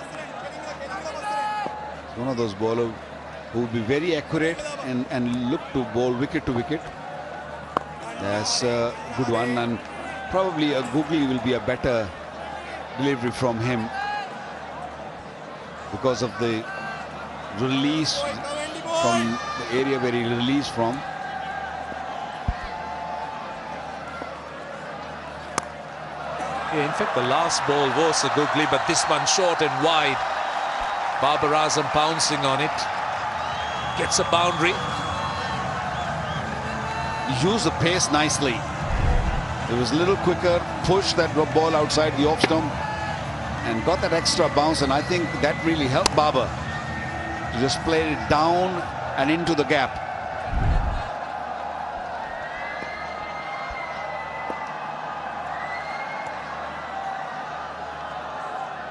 [SPEAKER 9] One of those bowlers who will be very accurate and look to bowl wicket to wicket. That's a good one, and probably a googly will be a better delivery from him because of the release from the area where he released from.
[SPEAKER 1] Yeah, in fact, the last ball was a googly, but this one short and wide. Babar Azam pouncing on it. Gets a boundary.
[SPEAKER 9] He used the pace nicely. It was a little quicker, pushed that ball outside the off stump and got that extra bounce, and I think that really helped Babar to just play it down and into the gap.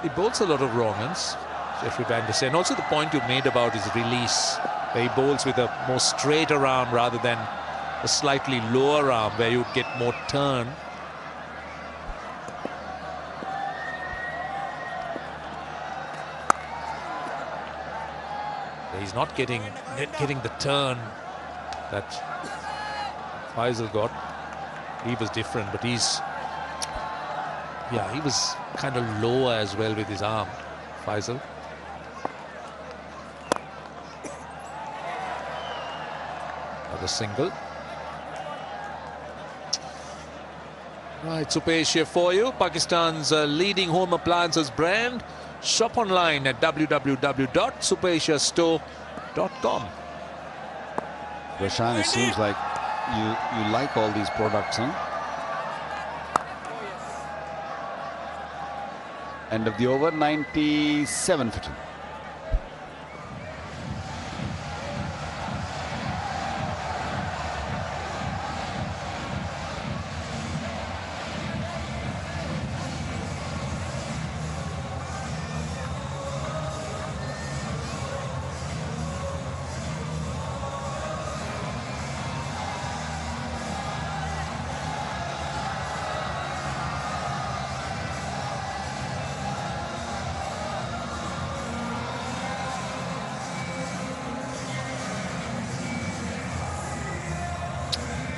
[SPEAKER 1] He bowls a lot of wrong uns, Jeffrey Van der Sey, and also the point you made about his release, where he bowls with a more straighter arm rather than a slightly lower arm where you'd get more turn. He's not getting the turn that Faisal got. He was different, but he was kind of lower as well with his arm, Faisal. Another single. Right, Super Asia for you. Pakistan's leading home appliances brand. Shop online at www.superasiastore.com.
[SPEAKER 9] Rashan, it seems like you like all these products, huh? End of the over, 97 for 2.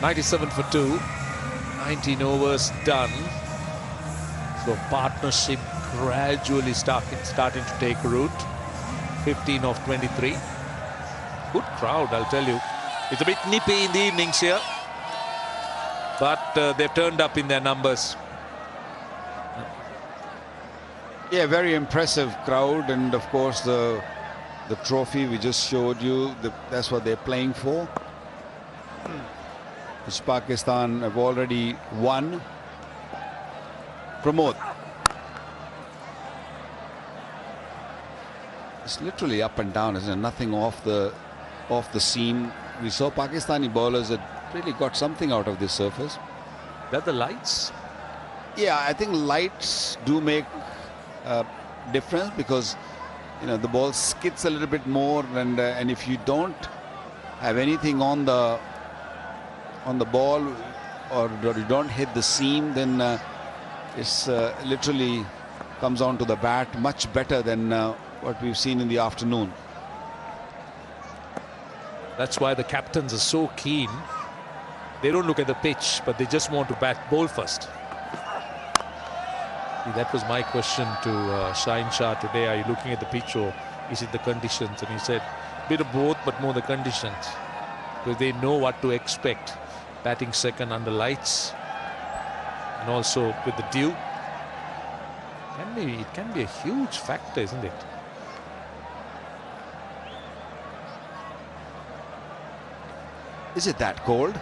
[SPEAKER 1] .97 for 2, 19 overs done. So partnership gradually starting to take root. 15 of 23. Good crowd, I'll tell you. It's a bit nippy in the evenings here, but they've turned up in their numbers.
[SPEAKER 9] Yeah, very impressive crowd, and of course the trophy we just showed you, that's what they're playing for. Which Pakistan have already won. Pramod. It's literally up and down, isn't it? Nothing off the seam. We saw Pakistani bowlers that really got something out of this surface.
[SPEAKER 1] That the lights?
[SPEAKER 9] Yeah, I think lights do make a difference, because the ball skids a little bit more, and if you don't have anything on the ball, or you don't hit the seam, then it's literally comes onto the bat much better than what we've seen in the afternoon.
[SPEAKER 1] That's why the captains are so keen. They don't look at the pitch, but they just want to bowl first. That was my question to Shaheen Shah today. Are you looking at the pitch, or is it the conditions? And he said, bit of both, but more the conditions. Because they know what to expect. Batting second under lights. And also with the dew. It can be a huge factor, isn't it?
[SPEAKER 9] Is it that cold?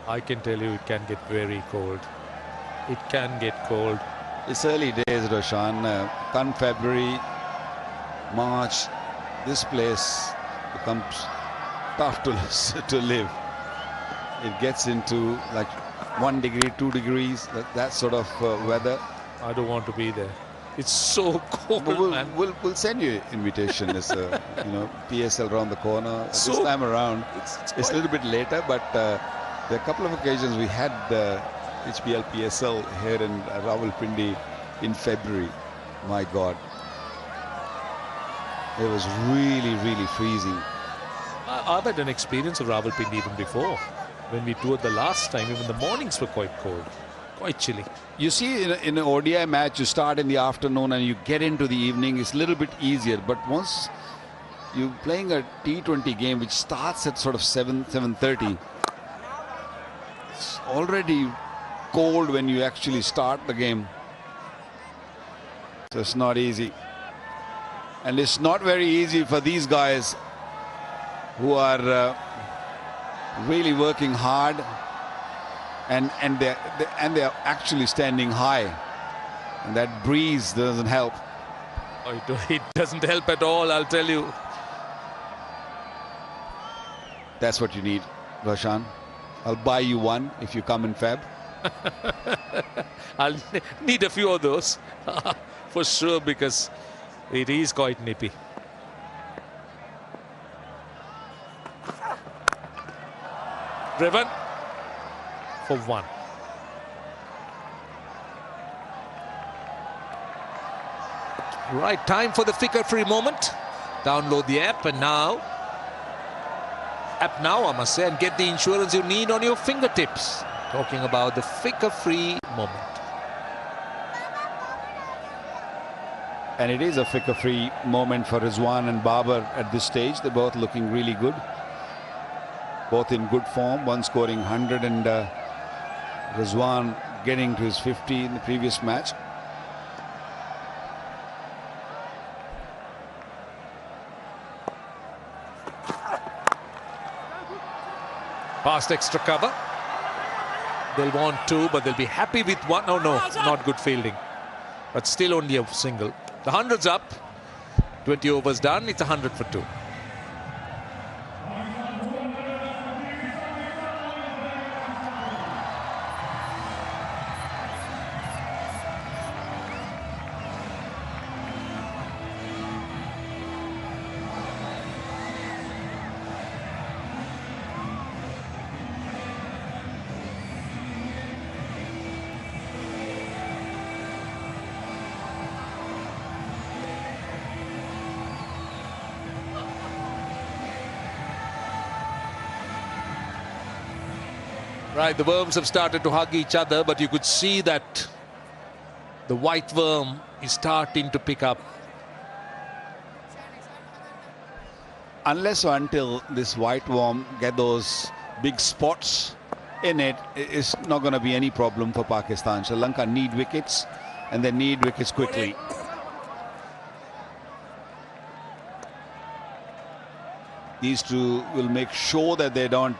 [SPEAKER 1] I can tell you it can get very cold. It can get cold.
[SPEAKER 9] It's early days, Roshan. Come February, March, this place becomes tough to live. It gets into like 1 degree, 2 degrees, that sort of weather.
[SPEAKER 1] I don't want to be there. It's so cold, man.
[SPEAKER 9] We'll send you an invitation. There's PSL around the corner. This time around, it's a little bit later, but there are a couple of occasions we had HPL PSL here in Rawalpindi in February. My God. It was really, really freezing.
[SPEAKER 1] I've had an experience of Rawalpindi even before. When we toured the last time, even the mornings were quite cold, quite chilly.
[SPEAKER 9] You see, in an ODI match, you start in the afternoon and you get into the evening. It's a little bit easier. But once you're playing a T20 game, which starts at sort of 7:30, it's already cold when you actually start the game. So it's not easy. And it's not very easy for these guys who are really working hard, and they're actually standing high, and that breeze doesn't help.
[SPEAKER 1] It doesn't help at all, I'll tell you.
[SPEAKER 9] That's what you need, Roshan. I'll buy you one if you come in Feb.
[SPEAKER 1] I'll need a few of those for sure, because it is quite nippy. Driven for 1. Right, time for the flicker-free moment. Download the app and now, I must say, and get the insurance you need on your fingertips. Talking about the flicker-free moment.
[SPEAKER 9] And it is a flicker-free moment for Rizwan and Babar at this stage. They're both looking really good. Both in good form, one scoring 100 and Rizwan getting to his 50 in the previous match.
[SPEAKER 1] Past extra cover. They'll want 2, but they'll be happy with 1. Oh no, not good fielding. But still only a single. The 100's up. 20 overs done. It's 100 for 2. Right, the worms have started to hug each other, but you could see that the white worm is starting to pick up.
[SPEAKER 9] Unless or until this white worm get those big spots in it, it's not going to be any problem for Pakistan. Sri Lanka need wickets, and they need wickets quickly. These two will make sure that they don't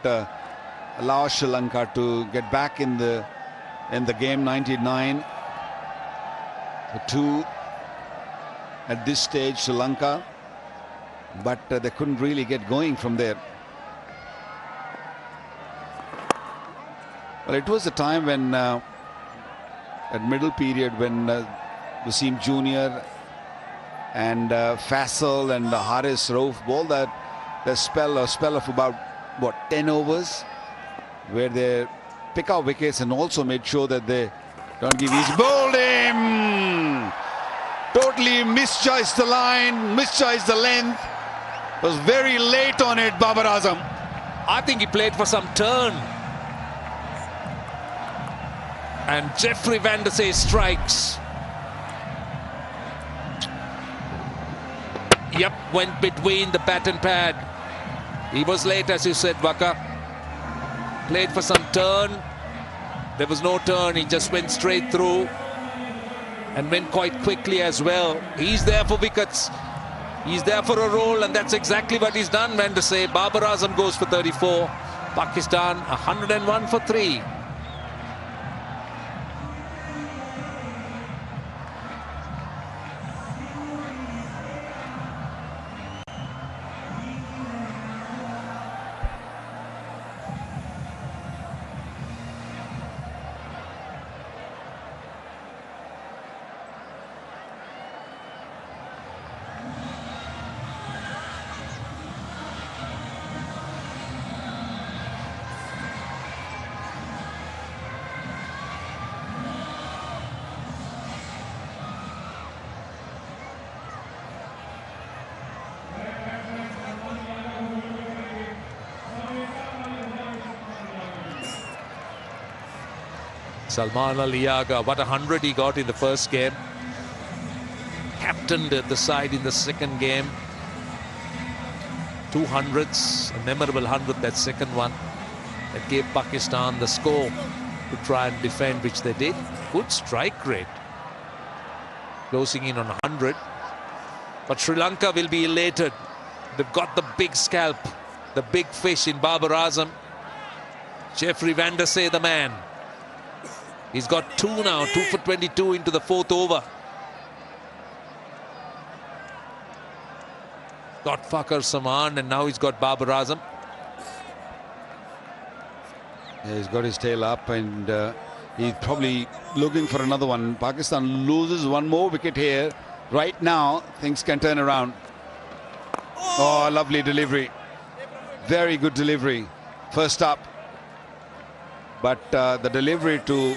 [SPEAKER 9] allow Sri Lanka to get back in the game. 99 2 at this stage, Sri Lanka, but they couldn't really get going from there. Well, it was a time when at middle period when Wasim Jr. and Faisal and Haris Rauf bowled that spell of about what, 10 overs, where they pick out wickets and also made sure that they don't give easy. Bowled him! Totally misjudged the line, misjudged the length. Was very late on it, Babar Azam.
[SPEAKER 1] I think he played for some turn. And Jeffrey Van der Sey strikes. Yep, went between the bat and pad. He was late, as you said, Waka. Played for some turn. There was no turn. He just went straight through and went quite quickly as well. He's there for wickets. He's there for a roll, and that's exactly what he's done, Mendis. Babar Azam goes for 34. Pakistan 101 for 3. Salman Ali Aga, what 100 he got in the first game. Captained the side in the second game. 200s, a memorable 100, that second one. That gave Pakistan the score to try and defend, which they did. Good strike rate. Closing in on 100. But Sri Lanka will be elated. They've got the big scalp, the big fish in Babar Azam. Jeffrey van der Sey, the man. He's got 2 now, 2 for 22 into the 4th over. Got Fakhar Saman, and now he's got Babar Azam.
[SPEAKER 9] Yeah, he's got his tail up, and he's probably looking for another one. Pakistan loses one more wicket here. Right now, things can turn around. Oh, lovely delivery. Very good delivery. First up. But the delivery to